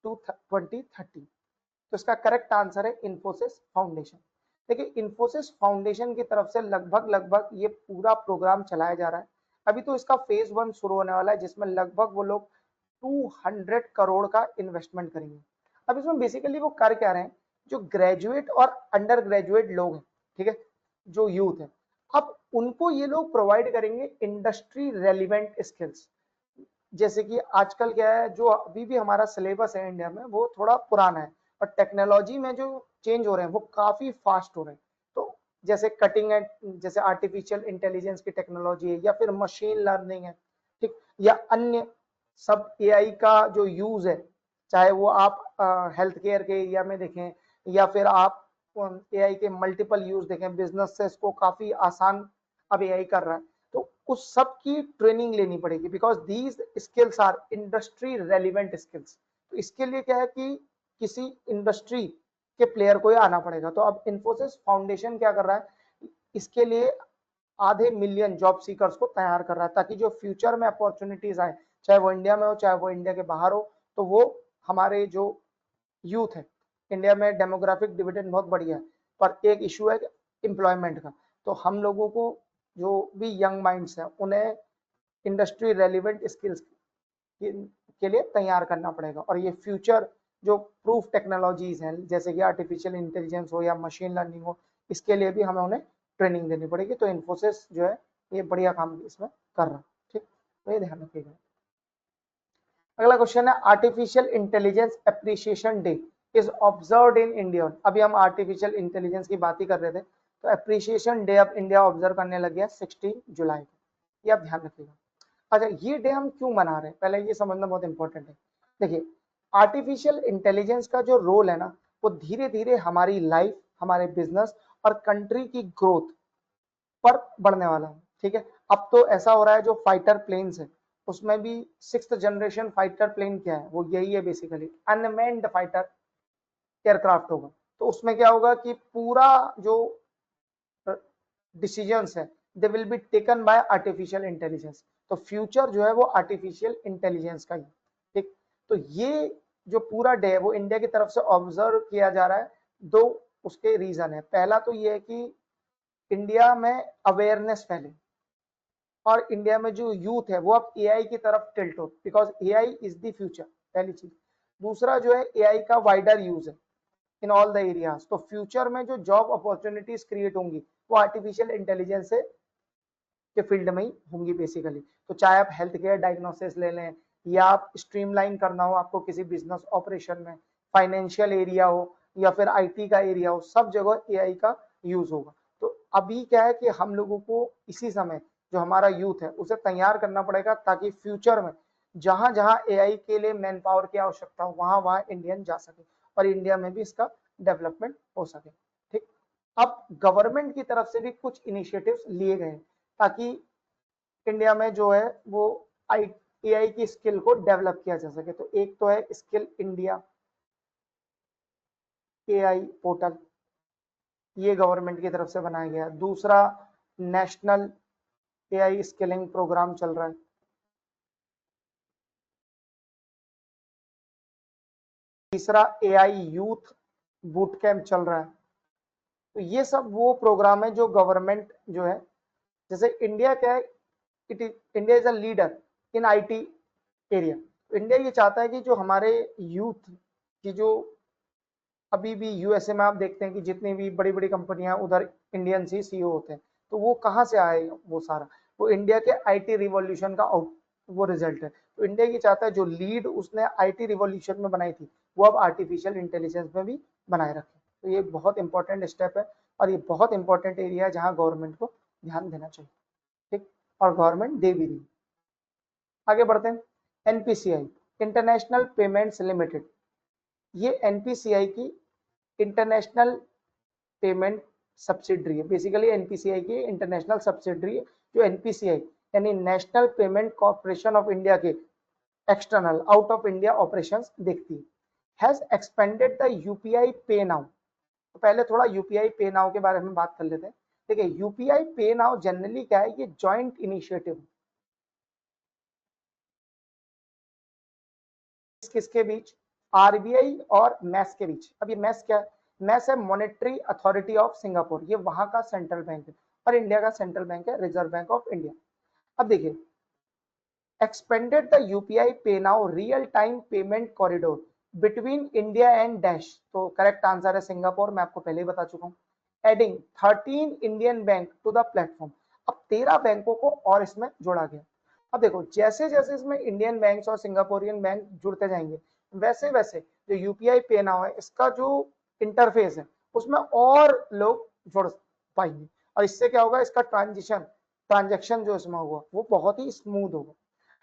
2030? तो इसका correct answer है Infosys foundation. देखिए, Infosys foundation की तरफ से लगभग ये पूरा प्रोग्राम चलाया जा रहा है। अभी तो इसका फेज 1 शुरू होने वाला है, जिसमें लगभग वो लोग 200 करोड़ का इन्वेस्टमेंट करेंगे। अब इसमें बेसिकली वो कर क्या रहे हैं, जो ग्रेजुएट और अंडर ग्रेजुएट लोग हैं, ठीक है, जो यूथ है, अब उनको ये लोग प्रोवाइड करेंगे इंडस्ट्री रेलिवेंट स्किल्स। जैसे कि आजकल क्या है, जो अभी भी हमारा सिलेबस है इंडिया में वो थोड़ा पुराना है, और टेक्नोलॉजी में जो चेंज हो रहे हैं वो काफी फास्ट हो रहे हैं। तो जैसे कटिंग एंड, जैसे आर्टिफिशियल इंटेलिजेंस की टेक्नोलॉजी है, या फिर मशीन लर्निंग है, ठीक, या अन्य सब एआई का जो यूज है, चाहे वो आप हेल्थ केयर के एरिया में देखें, या फिर आप एआई के मल्टीपल यूज देखें, बिजनेस से इसको काफी आसान अब एआई कर रहा है। तो उस सब की ट्रेनिंग लेनी पड़ेगी, because these skills our industry relevant skills. तो इसके लिए क्या है कि किसी इंडस्ट्री के प्लेयर को ही आना पड़ेगा। तो अब इन्फोसिस फाउंडेशन क्या कर रहा है, इसके लिए आधे मिलियन जॉब सीकर्स को तैयार कर रहा है, ताकि जो फ्यूचर में अपॉर्चुनिटीज आए, चाहे वो इंडिया में हो चाहे वो इंडिया के बाहर हो, तो वो हमारे जो यूथ है, इंडिया में डेमोग्राफिक डिविडेंड बहुत बढ़िया है, पर एक इशू है एम्प्लॉयमेंट का। तो हम लोगों को जो भी यंग माइंड्स हैं उन्हें इंडस्ट्री रेलिवेंट स्किल्स के लिए तैयार करना पड़ेगा, और ये फ्यूचर जो प्रूफ टेक्नोलॉजीज हैं जैसे कि आर्टिफिशियल इंटेलिजेंस हो या मशीन लर्निंग हो, इसके लिए भी हमें उन्हें ट्रेनिंग देनी पड़ेगी। तो इन्फोसिस जो है ये बढ़िया काम इसमें कर रहा है। ठीक, तो ये ध्यान रखिएगा। अगला क्वेश्चन है artificial intelligence appreciation day is observed in India. अभी हम आर्टिफिशियल इंटेलिजेंस की बात ही कर रहे थे, तो एप्रिसिएशन डे अब इंडिया ऑब्जर्व करने लग गया 16 जुलाई को, ये आप ध्यान रखिएगा। अच्छा, ये डे हम क्यों मना रहे हैं, पहले ये समझना बहुत इंपॉर्टेंट है। देखिए, आर्टिफिशियल इंटेलिजेंस का जो रोल है ना, वो धीरे धीरे हमारी लाइफ, हमारे बिजनेस और कंट्री की ग्रोथ पर बढ़ने वाला है। ठीक है, अब तो ऐसा हो रहा है जो फाइटर प्लेन्स है उसमें भी 6th जनरेशन फाइटर प्लेन क्या है, वो यही है बेसिकली, अनमैन्ड फाइटर एयरक्राफ्ट होगा। तो उसमें क्या होगा कि पूरा जो डिसीजंस है they will be taken by artificial intelligence. तो फ्यूचर जो है वो आर्टिफिशियल इंटेलिजेंस का ही। ठीक, तो ये जो पूरा डे है वो इंडिया की तरफ से ऑब्जर्व किया जा रहा है। दो उसके रीजन है, पहला तो ये है कि इंडिया में अवेयरनेस फैले और इंडिया में जो यूथ है वो अब एआई की तरफ टिल्ट हो, because AI is the future, पहली चीज। दूसरा जो है एआई का वाइडर यूज है इन ऑल द एरियाज। तो फ्यूचर में जो जॉब अपॉर्चुनिटीज क्रिएट होंगी वो आर्टिफिशियल इंटेलिजेंस से के फील्ड में ही होंगी बेसिकली। तो चाहे आप हेल्थ केयर डायग्नोसिस ले लें या आप स्ट्रीमलाइन करना हो आपको किसी बिजनेस ऑपरेशन में, फाइनेंशियल एरिया हो या फिर आईटी का एरिया हो, सब जगह एआई का यूज होगा। तो अभी क्या है कि हम लोगों को इसी समय जो हमारा यूथ है उसे तैयार करना पड़ेगा ताकि फ्यूचर में जहां जहां एआई के लिए मैन पावर की आवश्यकता हो वहां वहां इंडियन जा सके और इंडिया में भी इसका डेवलपमेंट हो सके। ठीक, अब गवर्नमेंट की तरफ से भी कुछ इनिशिएटिव्स लिए गए ताकि इंडिया में जो है वो एआई की स्किल को डेवलप किया जा सके। तो एक तो है स्किल इंडिया एआई पोर्टल, ये गवर्नमेंट की तरफ से बनाया गया। दूसरा, नेशनल एआई स्किलिंग प्रोग्राम चल रहा है। तीसरा, एआई यूथ बूट कैंप चल रहा है। तो ये सब वो प्रोग्राम है जो गवर्नमेंट जो है, जैसे इंडिया क्या है, it is India is a leader in IT area. तो इंडिया ये चाहता है कि जो हमारे यूथ की जो अभी भी यूएसए में आप देखते हैं कि जितनी भी बड़ी बड़ी कंपनियां उधर इंडियन ही सीईओ होते हैं, तो वो कहाँ से आए, वो सारा वो इंडिया के आईटी रिवॉल्यूशन का वो रिजल्ट है। तो इंडिया ये चाहता है जो लीड उसने आईटी रिवॉल्यूशन में बनाई थी वो अब आर्टिफिशियल इंटेलिजेंस में भी बनाए रखे। तो ये बहुत इंपॉर्टेंट स्टेप है और ये बहुत इंपॉर्टेंट एरिया है जहाँ गवर्नमेंट को ध्यान देना चाहिए। ठीक, और गवर्नमेंट दे भी रही। आगे बढ़ते हैं, एनपीसीआई इंटरनेशनल पेमेंट्स लिमिटेड, ये एनपीसीआई की इंटरनेशनल पेमेंट सब्सिडरी है। बेसिकली एनपीसीआई की इंटरनेशनल सब्सिडरी जो एनपीसीआई यानी national payment corporation of India के external out of India operations देखती है, has expanded the UPI pay now. तो पहले थोड़ा यूपीआई पे नाउ के बारे में बात कर लेते हैं। देखिए, यूपीआई पे नाउ जनरली क्या है, ये जॉइंट इनिशिएटिव किसके बीच, आरबीआई और मैस के बीच। अब ये मैस क्या है, मैस है मॉनेटरी अथॉरिटी ऑफ सिंगापुर, ये वहां का सेंट्रल बैंक है और इंडिया का सेंट्रल बैंक है रिजर्व बैंक ऑफ इंडिया। अब देखिए, expanded the UPI pay now real time payment corridor between India and dash. तो करेक्ट आंसर है सिंगापुर, मैं आपको पहले ही बता चुका हूँ। Adding 13 Indian bank to the platform, अब 13 बैंकों को और इसमें जोड़ा गया। अब देखो, जैसे जैसे इसमें इंडियन बैंक और सिंगापुरियन बैंक जुड़ते जाएंगे वैसे वैसे जो यूपीआई पे नाउ है इसका जो इंटरफेस है उसमें और लोग जुड़ पाएंगे और इससे क्या होगा, इसका ट्रांजेक्शन जो इसमें होगा वो बहुत ही स्मूथ होगा।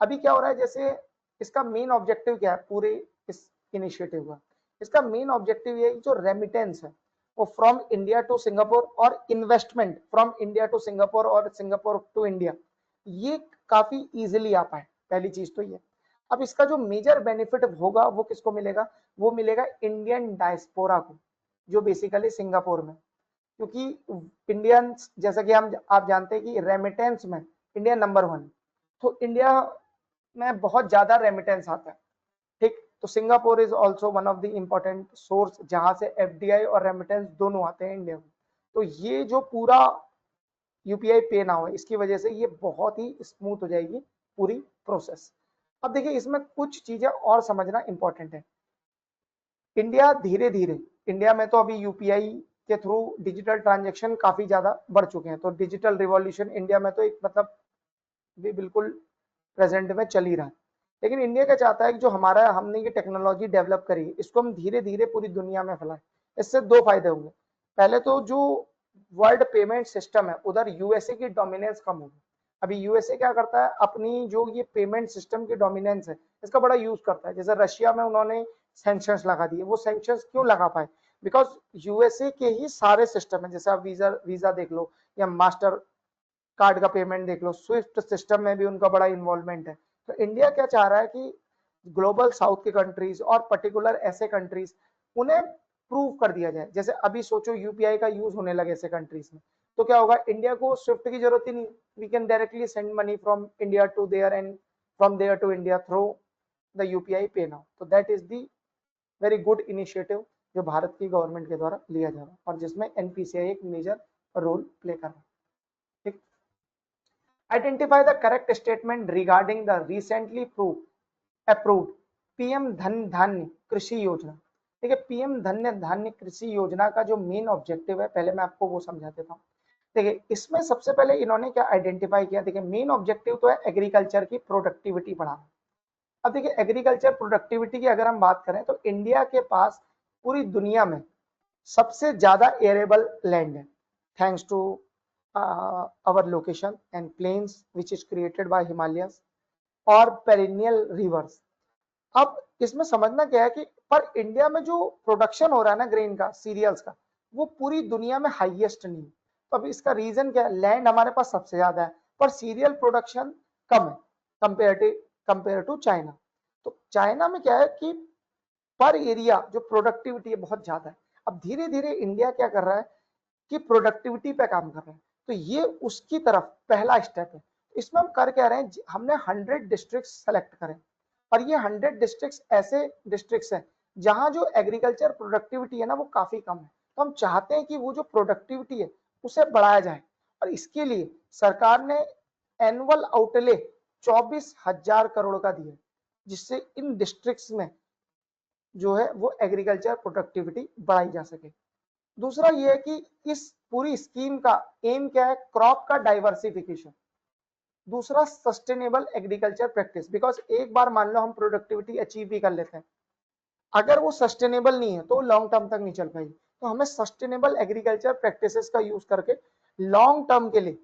अभी क्या हो रहा है, जैसे इसका मेन ऑब्जेक्टिव क्या है पूरे इस इनिशिएटिव का, इसका मेन ऑब्जेक्टिव ये जो रेमिटेंस है वो फ्रॉम इंडिया टू सिंगापुर और investment from India to Singapore और सिंगापुर टू इंडिया, ये काफी इजीली आ पाए, पहली चीज तो ये। अब इसका जो मेजर बेनिफिट होगा वो किसको मिलेगा, वो मिलेगा इंडियन डायस्पोरा को जो बेसिकली सिंगापुर में, क्योंकि इंडियंस जैसा कि हम आप जानते हैं कि रेमिटेंस में इंडिया नंबर 1, तो इंडिया में बहुत ज्यादा रेमिटेंस आता है। ठीक, तो Singapore is also one of the important source जहां से एफडीआई और रेमिटेंस दोनों आते हैं इंडिया में। तो ये जो पूरा यूपीआई पे ना हो इसकी वजह से ये बहुत ही स्मूथ हो जाएगी पूरी प्रोसेस। अब देखिए, इसमें कुछ चीजें और समझना इंपॉर्टेंट है। इंडिया धीरे धीरे, इंडिया में तो अभी यूपीआई के थ्रू डिजिटल ट्रांजेक्शन काफी ज्यादा बढ़ चुके हैं, तो डिजिटल रिवॉल्यूशन इंडिया में तो एक मतलब भी बिल्कुल प्रेजेंट में चल ही रहा है। लेकिन इंडिया क्या चाहता है कि जो हमारा हमने ये टेक्नोलॉजी डेवलप करी है इसको हम धीरे धीरे पूरी दुनिया में फैलाएं। इससे दो फायदे होंगे। पहले तो जो वर्ल्ड पेमेंट सिस्टम है उधर यूएसए की डोमिनेंस कम होगी। अभी यूएसए क्या करता है, अपनी जो ये पेमेंट सिस्टम की डोमिनेंस है इसका बड़ा यूज करता है। जैसे रशिया में उन्होंने सैंक्शंस लगा दिए, वो सैंक्शंस क्यों लगा पाए, बिकॉज यूएसए के ही सारे सिस्टम है। जैसे आप वीजा वीजा देख लो या मास्टर कार्ड का पेमेंट देख लो, स्विफ्ट सिस्टम में भी उनका बड़ा इन्वॉल्वमेंट है। तो इंडिया क्या चाह रहा है कि ग्लोबल साउथ के कंट्रीज और पर्टिकुलर ऐसे कंट्रीज उन्हें प्रूव कर दिया जाए। जैसे अभी सोचो यूपीआई का यूज होने लगे ऐसे कंट्रीज में, तो क्या होगा, इंडिया को स्विफ्ट की जरूरत ही नहीं, we can directly send money from India to there and from there to India through the UPI pay now. तो that is the very good initiative जो भारत की गवर्नमेंट के द्वारा लिया जा रहा है और जिसमें एनपीसीआई एक मेजर रोल प्ले कर रहा है। ठीक, identify the correct statement regarding the recently approved PM धन धान्य कृषि योजना। देखिए, पीएम धन्य धान्य कृषि योजना का जो मेन ऑब्जेक्टिव है, पहले मैं आपको वो समझा देता हूँ। देखिए, इसमें सबसे पहले इन्होंने क्या आइडेंटिफाई किया, देखिए मेन ऑब्जेक्टिव तो है एग्रीकल्चर की प्रोडक्टिविटी बढ़ाना। अब देखिए, एग्रीकल्चर प्रोडक्टिविटी की अगर हम बात करें तो इंडिया के पास पूरी दुनिया में सबसे ज्यादा एरेबल लैंड है, thanks to our location and plains which is created by Himalayas और perennial rivers। अब इसमें समझना क्या है कि पर इंडिया में जो प्रोडक्शन हो रहा है ना ग्रेन का, सीरियल्स का, वो पूरी दुनिया में हाईएस्ट नहीं। तो अब इसका रीजन क्या है, लैंड हमारे पास सबसे ज्यादा है पर सीरियल प्रोडक्शन कम है कंपेयर टू चाइना। तो चाइना में क्या है कि पर एरिया जो प्रोडक्टिविटी है बहुत ज्यादा है। अब धीरे धीरे इंडिया क्या कर रहा है कि प्रोडक्टिविटी पे काम कर रहे हैं, तो ये उसकी तरफ पहला स्टेप है। इसमें हम कर क्या रहे हैं, हमने 100 डिस्ट्रिक्ट सेलेक्ट करें और ये 100 डिस्ट्रिक्ट ऐसे डिस्ट्रिक्ट हैं जहां जो एग्रीकल्चर प्रोडक्टिविटी है ना वो काफी कम है। तो हम चाहते हैं कि वो जो प्रोडक्टिविटी है उसे बढ़ाया जाए और इसके लिए सरकार ने एनुअल आउटले 24,000 करोड़ का दिया, जिससे इन डिस्ट्रिक्ट्स में जो है वो एग्रीकल्चर प्रोडक्टिविटी बढ़ाई जा सके। दूसरा ये है कि इस पूरी स्कीम का एम क्या है, क्रॉप का डाइवर्सिफिकेशन। दूसरा सस्टेनेबल एग्रीकल्चर प्रैक्टिस, बिकॉज एक बार मान लो हम प्रोडक्टिविटी अचीव भी कर लेते हैं, अगर वो सस्टेनेबल नहीं है तो लॉन्ग टर्म तक नहीं चल पाएगी। तो हमें सस्टेनेबल एग्रीकल्चर प्रैक्टिसेस का यूज करके लॉन्ग टर्म के लिए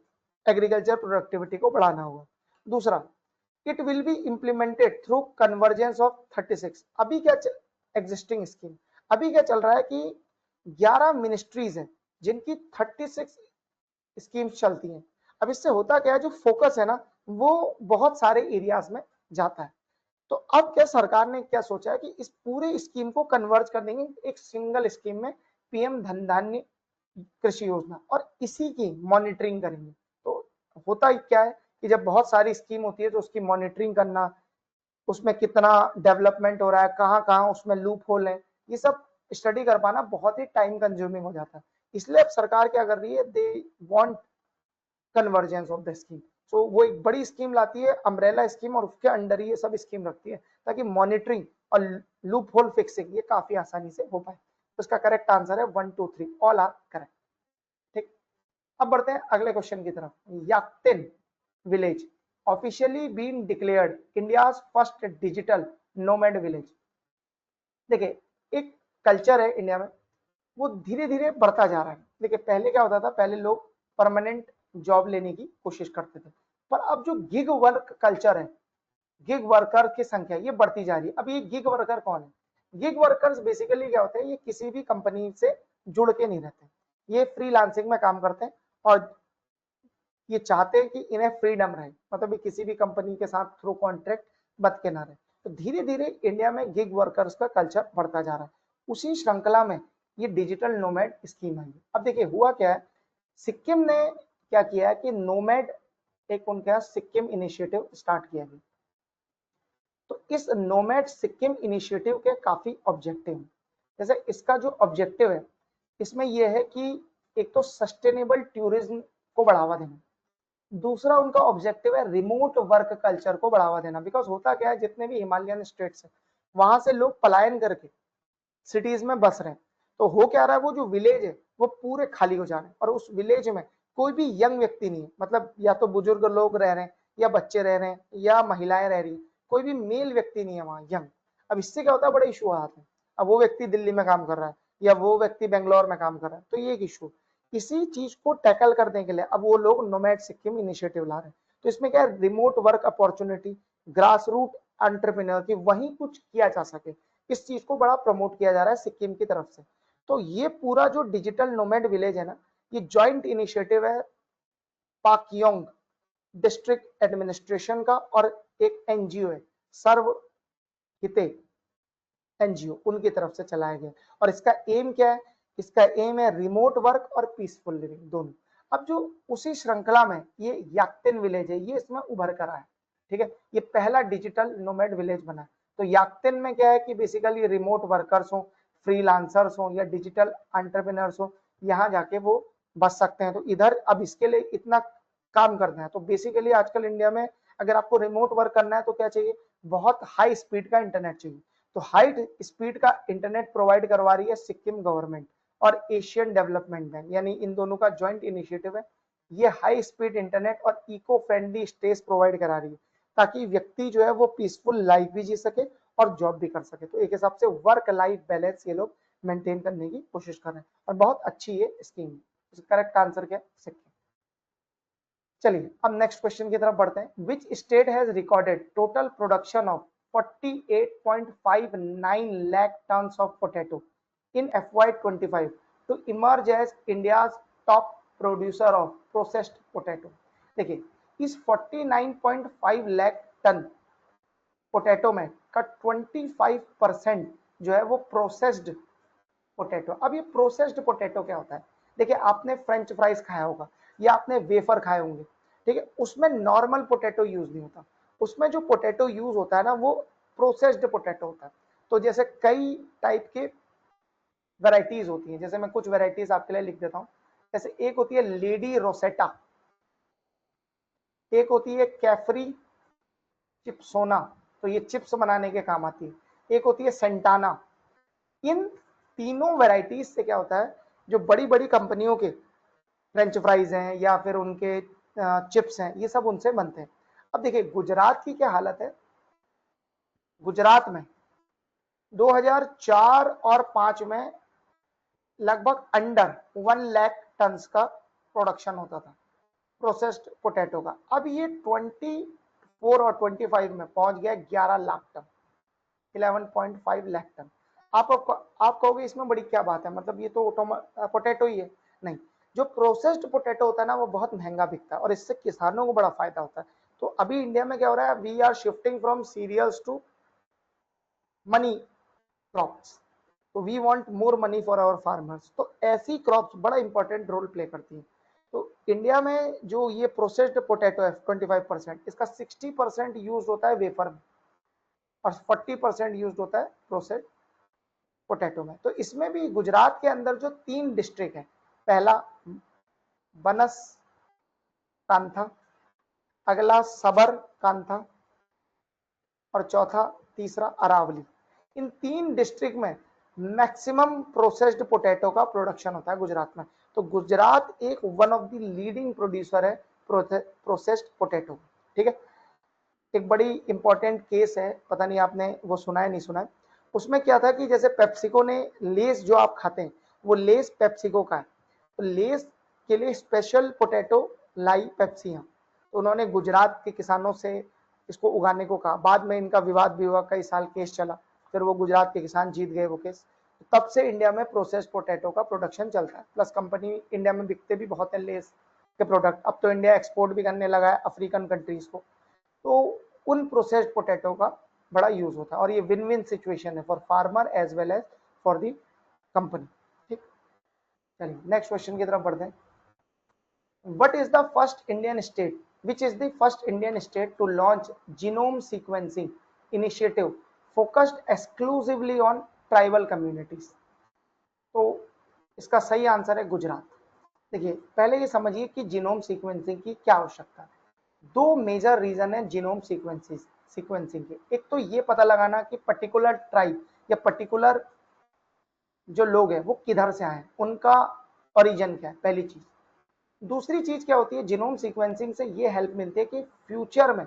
एग्रीकल्चर प्रोडक्टिविटी को बढ़ाना होगा। दूसरा, it will be implemented through convergence of 36। अभी क्या एग्जिस्टिंग स्कीम, अभी क्या चल रहा है कि 11 मिनिस्ट्रीज हैं जिनकी 36 स्कीम्स चलती हैं। अब इससे होता क्या है, जो फोकस है ना वो बहुत सारे एरियाज में जाता है। तो अब क्या सरकार ने क्या सोचा है कि इस पूरे स्कीम को कन्वर्ज कर देंगे एक सिंगल स्कीम में, पीएम धन धान्य कृषि योजना, और इसी की मॉनिटरिंग करेंगे। तो होता क्या है कि जब बहुत सारी स्कीम होती है तो उसकी मॉनिटरिंग करना, उसमें कितना डेवलपमेंट हो रहा है, कहाँ कहाँ उसमें लूप होल है, ये सब स्टडी कर पाना बहुत ही टाइम कंज्यूमिंग हो जाता है। इसलिए अब सरकार क्या कर रही है, they want convergence of the scheme. So वो एक बड़ी स्कीम लाती है, अम्ब्रेला स्कीम, और उसके अंडर ही ये सब स्कीम रखती है ताकि मॉनिटरिंग और लूप होल फिक्सिंग ये काफी आसानी से हो पाए। तो इसका करेक्ट आंसर है 1 2 3, ऑल आर करेक्ट। ठीक, अब बढ़ते हैं अगले क्वेश्चन की तरफ। Yakten village officially been declared India first digital nomad village. देखिए, एक कल्चर है इंडिया में, वो धीरे धीरे बढ़ता जा रहा है। देखिए, पहले क्या होता था, पहले लोग परमानेंट जॉब लेने की कोशिश करते थे, पर अब जो गिग वर्क कल्चर है, गिग वर्कर की संख्या ये बढ़ती जा रही है। अब ये गिग वर्कर कौन है, गिग वर्कर्स बेसिकली क्या होते हैं, ये किसी भी कंपनी से जुड़ के नहीं रहते, ये फ्रीलांसिंग में काम करते हैं और ये चाहते हैं कि इन्हें फ्रीडम रहे, मतलब ये किसी भी कंपनी के साथ थ्रू कॉन्ट्रैक्ट बद के ना रहे। तो धीरे धीरे इंडिया में गिग वर्कर्स का कल्चर बढ़ता जा रहा है। उसी श्रृंखला में ये डिजिटल नोमैड स्कीम आई है। अब देखिए हुआ क्या है, सिक्किम ने क्या किया है कि नोमैड एक उनके यहाँ सिक्किम इनिशिएटिव स्टार्ट किया गया। तो इस नोमैड सिक्किम इनिशिएटिव के काफी ऑब्जेक्टिव हैं। जैसे इसका जो ऑब्जेक्टिव है इसमें यह है कि एक तो सस्टेनेबल टूरिज्म को बढ़ावा देना, दूसरा उनका ऑब्जेक्टिव है रिमोट वर्क कल्चर को बढ़ावा देना। बिकॉज होता क्या है, जितने भी हिमालयन स्टेट्स हैं वहां से लोग पलायन करके सिटीज में बस रहे हैं। तो हो क्या रहा है, वो जो विलेज है वो पूरे खाली हो जा रहे हैं और उस विलेज में कोई भी यंग व्यक्ति नहीं है, मतलब या तो बुजुर्ग लोग रह रहे हैं या बच्चे रह रहे हैं या महिलाएं रह रही, कोई भी मेल व्यक्ति नहीं है वहां यंग। अब इससे क्या होता है, बड़े इशू आते हैं। अब वो व्यक्ति दिल्ली में काम कर रहा है या वो व्यक्ति बेंगलोर में काम कर रहा है, तो ये एक इशू। इसी चीज को टैकल करने के लिए अब वो लोग नोमैड सिक्किम इनिशिएटिव ला रहे हैं। तो इसमें क्या है, remote work opportunity, grass root entrepreneur की वहीं कुछ किया जा सके, इस चीज को बड़ा प्रमोट किया जा रहा है सिक्किम की तरफ से। तो ये पूरा जो डिजिटल नोमैड विलेज है ना, ये जॉइंट इनिशिएटिव है पाकयोंग डिस्ट्रिक्ट एडमिनिस्ट्रेशन का और एक एनजीओ है सर्व हिते एनजीओ, उनकी तरफ से चलाया गया। और इसका एम क्या है, इसका एम है रिमोट वर्क और पीसफुल लिविंग दोनों। अब जो उसी श्रृंखला में ये याक्तिन विलेज है, ये इसमें उभर कर आया है, ठीक है। ये पहला डिजिटल नोमैड विलेज बना है। तो याक्तिन में क्या है कि बेसिकली रिमोट वर्कर्स हो, फ्रीलांसर्स हो या डिजिटल एंटरप्रेन्योर्स हो, यहाँ जाके वो बच सकते हैं। तो इधर अब इसके लिए इतना काम करना है। तो बेसिकली आजकल इंडिया में अगर आपको रिमोट वर्क करना है तो क्या चाहिए, बहुत हाई स्पीड का इंटरनेट चाहिए। तो हाई स्पीड का इंटरनेट प्रोवाइड करवा रही है सिक्किम गवर्नमेंट और एशियन डेवलपमेंट बैंक, यानी इन दोनों का जॉइंट इनिशिएटिव है। ये हाई स्पीड इंटरनेट और इको फ्रेंडली स्टेज प्रोवाइड करा रही है ताकि व्यक्ति जो है वो पीसफुल लाइफ भी जी सके और जॉब भी कर सके। तो एक हिसाब से वर्क लाइफ बैलेंस ये लोग मेंटेन करने की कोशिश कर रहे हैं और बहुत अच्छी ये स्कीम है। करेक्ट आंसर क्या है, सिक्किम। चलिए अब नेक्स्ट क्वेश्चन की तरफ बढ़ते हैं। Which state has recorded total production of 48.59 lakh tons of potato in FY25 to emerge as India's top producer of processed potato। देखिए इस 49.5 लाख टन पोटैटो में का 25% जो है वो प्रोसेस्ड पोटैटो। अब ये प्रोसेस्ड पोटैटो क्या होता है, देखिए आपने फ्रेंच फ्राइज खाया होगा या आपने वेफर खाए होंगे, ठीक है, उसमें नॉर्मल पोटैटो यूज नहीं होता। उसमें जो पोटैटो यूज होता है ना वो प्रोसेस्ड पोटैटो होता है। तो जैसे कई टाइप के वेराइटीज होती हैं, जैसे मैं कुछ वेराइटीज आपके लिए लिख देता हूँ। जैसे एक होती है लेडी रोसेटा, एक होती है कैफरी चिप्सोना, तो ये चिप्स बनाने के काम आती है। एक होती है सेंटाना। इन तीनों वेराइटीज से क्या होता है, जो बड़ी बड़ी कंपनियों के फ्रेंच फ्राइज हैं या फिर उनके चिप्स हैं, ये सब उनसे बनते हैं। अब देखिए गुजरात की क्या हालत है, गुजरात में 2004 और 5 में लगभग अंडर 1 लाख टन का प्रोडक्शन होता था प्रोसेस्ड पोटैटो का। अब ये 24 और 25 में पहुंच गया 11 लाख टन, 11.5 लाख टन। आप कहोगे इसमें बड़ी क्या बात है, मतलब ये तो पोटैटो ही है। नहीं, जो प्रोसेस्ड पोटैटो होता है ना वो बहुत महंगा बिकता है और इससे किसानों को बड़ा फायदा होता है। तो अभी इंडिया में क्या हो रहा है, we are shifting from cereals to money crops. तो we want more money for our farmers. तो ऐसी क्रॉप्स बड़ा इंपॉर्टेंट रोल प्ले करती हैं। तो इंडिया में जो ये प्रोसेस्ड पोटैटो है 25%, इसका 60% यूज होता है वेफर में और 40% यूज होता है प्रोसेस्ड पोटैटो में। तो इसमें भी गुजरात के अंदर जो 3 डिस्ट्रिक्ट है, पहला बनस कांथा, अगला सबर कांथा और चौथा तीसरा अरावली। इन 3 डिस्ट्रिक्ट में मैक्सिमम प्रोसेस्ड पोटैटो का प्रोडक्शन होता है गुजरात में। तो गुजरात एक one of the leading producer है प्रोसेस्ड पोटैटो, ठीक है। एक बड़ी इंपॉर्टेंट केस है, पता नहीं आपने वो सुना है नहीं सुना है। उसमें क्या था कि जैसे पेप्सिको ने लेस जो आप खाते हैं वो लेस पेप्सिको का है, तो लेस के लिए स्पेशल पोटैटो लाई पेप्सी। तो उन्होंने गुजरात के किसानों से इसको उगाने को कहा। बाद में इनका विवाद भी हुआ, कई साल केस चला, फिर वो गुजरात के किसान जीत गए वो केस। तब से इंडिया में प्रोसेस्ड पोटैटो का प्रोडक्शन चलता है। प्लस कंपनी इंडिया में बिकते भी बहुत है लेस के प्रोडक्ट। अब तो इंडिया एक्सपोर्ट भी करने लगा है अफ्रीकन कंट्रीज को। तो उन प्रोसेस्ड पोटैटो का बड़ा यूज होता है और ये विन विन सिचुएशन है for farmer as well as for the company, ठीक। चलिए नेक्स्ट क्वेश्चन की तरफ बढ़ते हैं। What is the first Indian state? Which is the first Indian state to launch genome sequencing initiative focused exclusively on tribal communities? तो इसका सही answer है गुजरात। देखिए पहले ये समझिए कि जीनोम सीक्वेंसिंग की क्या आवश्यकता है। 2 मेजर रीजन है जीनोम सीक्वेंसिंग के। एक तो ये पता लगाना कि पर्टिकुलर ट्राइब या पर्टिकुलर जो लोग हैं वो किधर से आए, उनका ओरिजिन क्या है, पहली चीज। दूसरी चीज क्या होती है, जीनोम सीक्वेंसिंग से ये हेल्प मिलती है कि फ्यूचर में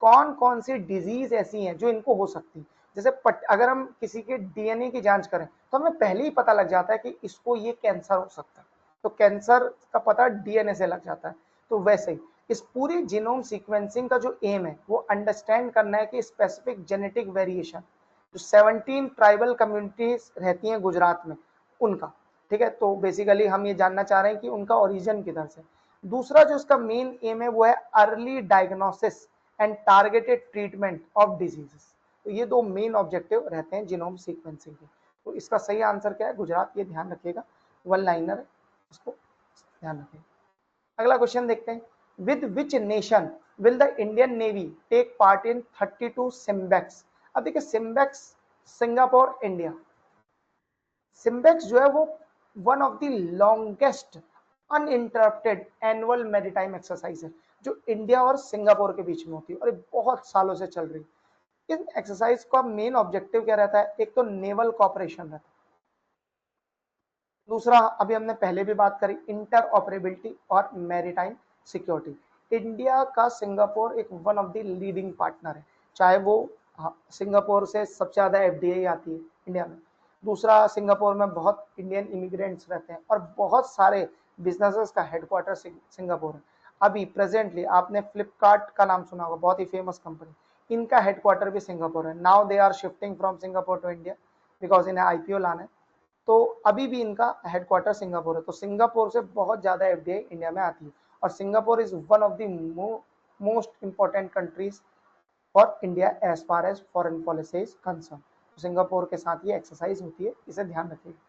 कौन कौन सी डिजीज ऐसी हैं जो इनको हो सकती है। जैसे अगर हम किसी के डीएनए की जांच करें तो हमें पहले ही पता लग जाता है कि इसको ये कैंसर हो सकता है, तो कैंसर का पता डीएनए से लग जाता है। तो वैसे ही इस पूरी जीनोम सीक्वेंसिंग का जो एम है वो अंडरस्टैंड करना है कि स्पेसिफिक जेनेटिक वेरिएशन जो 17 ट्राइबल कम्युनिटीज रहती हैं गुजरात में उनका, ठीक है। तो बेसिकली हम ये जानना चाह रहे हैं कि उनका ओरिजिन किधर से। दूसरा जो इसका मेन एम है वो है early diagnosis and targeted treatment of diseases. तो ये दो मेन ऑब्जेक्टिव रहते हैं जीनोम सीक्वेंसिंग के। तो इसका सही आंसर क्या है, गुजरात, ये ध्यान रखिएगा, वन लाइनर है, इसको ध्यान रखिएगा। अगला क्वेश्चन देखते हैं, with which nation will the Indian navy take part in 32 SIMBEX. अब देखिए सिम्बेक्स, सिंगापुर, इंडिया। सिम्बेक्स जो है वो one of the longest uninterrupted annual maritime exercise है जो इंडिया और सिंगापुर के बीच में होती है और ये बहुत सालों से चल रही है। इस एक्सरसाइज का मेन ऑब्जेक्टिव क्या रहता है, एक तो नेवल कॉपरेशन रहता है, दूसरा अभी हमने पहले भी बात करी इंटर ऑपरेबिलिटी और मैरीटाइम सिक्योरिटी। इंडिया का सिंगापुर एक one of the leading partner है, चाहे वो सिंगापुर से सबसे ज्यादा एफडीआई आती है इंडिया में, दूसरा सिंगापुर में बहुत इंडियन इमिग्रेंट्स रहते हैं और बहुत सारे बिजनेसेस का हेडक्वार्टर सिंगापुर है। अभी प्रेजेंटली आपने फ्लिपकार्ट का नाम सुना होगा, बहुत ही फेमस कंपनी, इनका हेडक्वार्टर भी सिंगापुर है। Now they are shifting from Singapore to India because इन्हें आईपीओ लाना है, तो अभी भी इनका हेडक्वार्टर सिंगापुर है। तो सिंगापुर से बहुत ज्यादा एफडीआई इंडिया में आती है और Singapore is one of the most important countries for India as far as foreign policy is concern. Singapore के साथ ये एक्सरसाइज होती है, इसे ध्यान रखिएगा,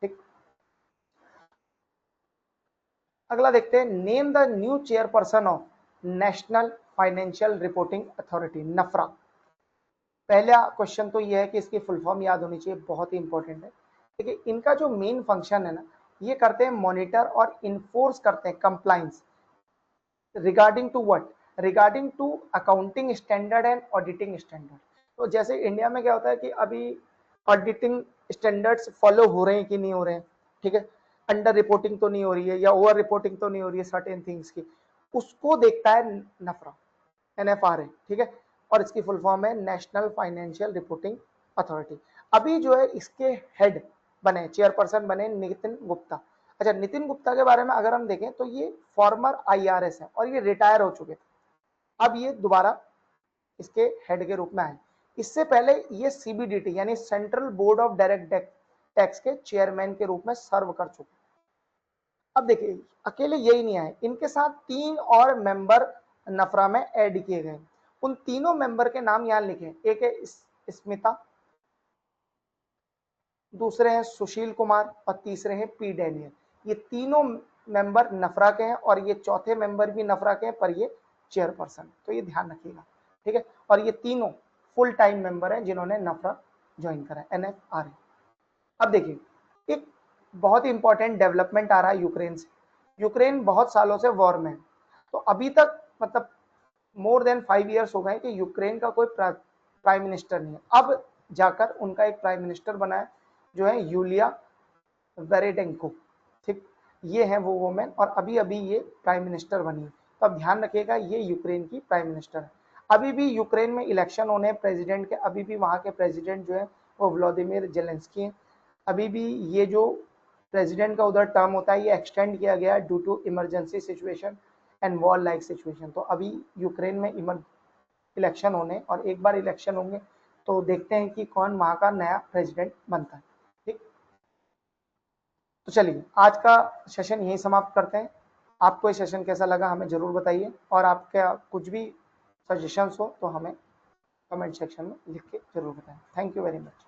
ठीक। अगला देखते हैं, name the new chairperson of national financial reporting authority, NFRA. पहला क्वेश्चन तो ये है कि इसकी फुल फॉर्म याद होनी चाहिए, बहुत ही इंपॉर्टेंट है। देखिए इनका जो मेन फंक्शन है ना, ये करते हैं मॉनिटर और इन्फोर्स करते हैं compliance regarding to what, regarding to accounting standard and auditing standard. तो जैसे इंडिया में क्या होता है कि अभी ऑडिटिंग स्टैंडर्ड्स फॉलो हो रहे हैं कि नहीं हो रहे हैं, ठीक है, अंडर रिपोर्टिंग तो नहीं हो रही है या ओवर रिपोर्टिंग तो नहीं हो रही है सर्टेन थिंग्स की, उसको देखता है नफरा, एनएफआरए, ठीक है। और इसकी फुल फॉर्म है नेशनल फाइनेंशियल रिपोर्टिंग अथॉरिटी। अभी जो है इसके हेड बने, चेयरपर्सन बने नितिन गुप्ता। अच्छा, नितिन गुप्ता के बारे में अगर हम देखें तो ये फॉर्मर आईआरएस है और ये रिटायर हो चुके थे, अब ये दोबारा इसके हेड के रूप में आए। इससे पहले ये सीबीडीटी यानी central board of direct tax के चेयरमैन के रूप में सर्व कर चुके। अब देखिए अकेले यही नहीं आए, इनके साथ 3 और मेंबर नफरा में ऐड किए गए। उन तीनों मेंबर के नाम यहाँ लिखे, एक है स्मिता, दूसरे हैं सुशील कुमार और तीसरे हैं पी डेनियल। ये तीनों मेंबर नफरा के हैं और ये चौथे मेंबर भी नफरा के हैं, पर ये चेयरपर्सन, तो ये ध्यान रखिएगा, ठीक है। और ये तीनों फुल टाइम मेंबर हैं जिन्होंने नफरा ज्वाइन करा, एनएफआरए। अब देखिए एक बहुत ही इंपॉर्टेंट डेवलपमेंट आ रहा है यूक्रेन से। यूक्रेन बहुत सालों से वॉर में है, तो अभी तक मतलब मोर देन 5 ईयर्स हो गए कि यूक्रेन का कोई प्राइम मिनिस्टर नहीं है। अब जाकर उनका एक प्राइम मिनिस्टर बना है जो है यूलिया वेरेडेंको, ठीक, ये है वो वोमेन और अभी अभी ये प्राइम मिनिस्टर बनी है। तो अब ध्यान रखिएगा ये यूक्रेन की प्राइम मिनिस्टर है। अभी भी यूक्रेन में इलेक्शन होने हैं प्रेसिडेंट के, अभी भी वहाँ के प्रेसिडेंट जो है वो व्लादिमीर जेलेंस्की हैं। अभी भी ये जो प्रेसिडेंट का उधर टर्म होता है ये एक्सटेंड किया गया due to emergency situation and war like situation. तो अभी यूक्रेन में इलेक्शन होने और एक बार इलेक्शन होंगे तो देखते हैं कि कौन वहाँ का नया प्रेसिडेंट बनता है, ठीक। तो चलिए आज का सेशन यहीं समाप्त करते हैं। आपको ये सेशन कैसा लगा हमें जरूर बताइए और आपका कुछ भी सजेशंस हो तो हमें कमेंट सेक्शन में लिख के जरूर बताएं। Thank you very much.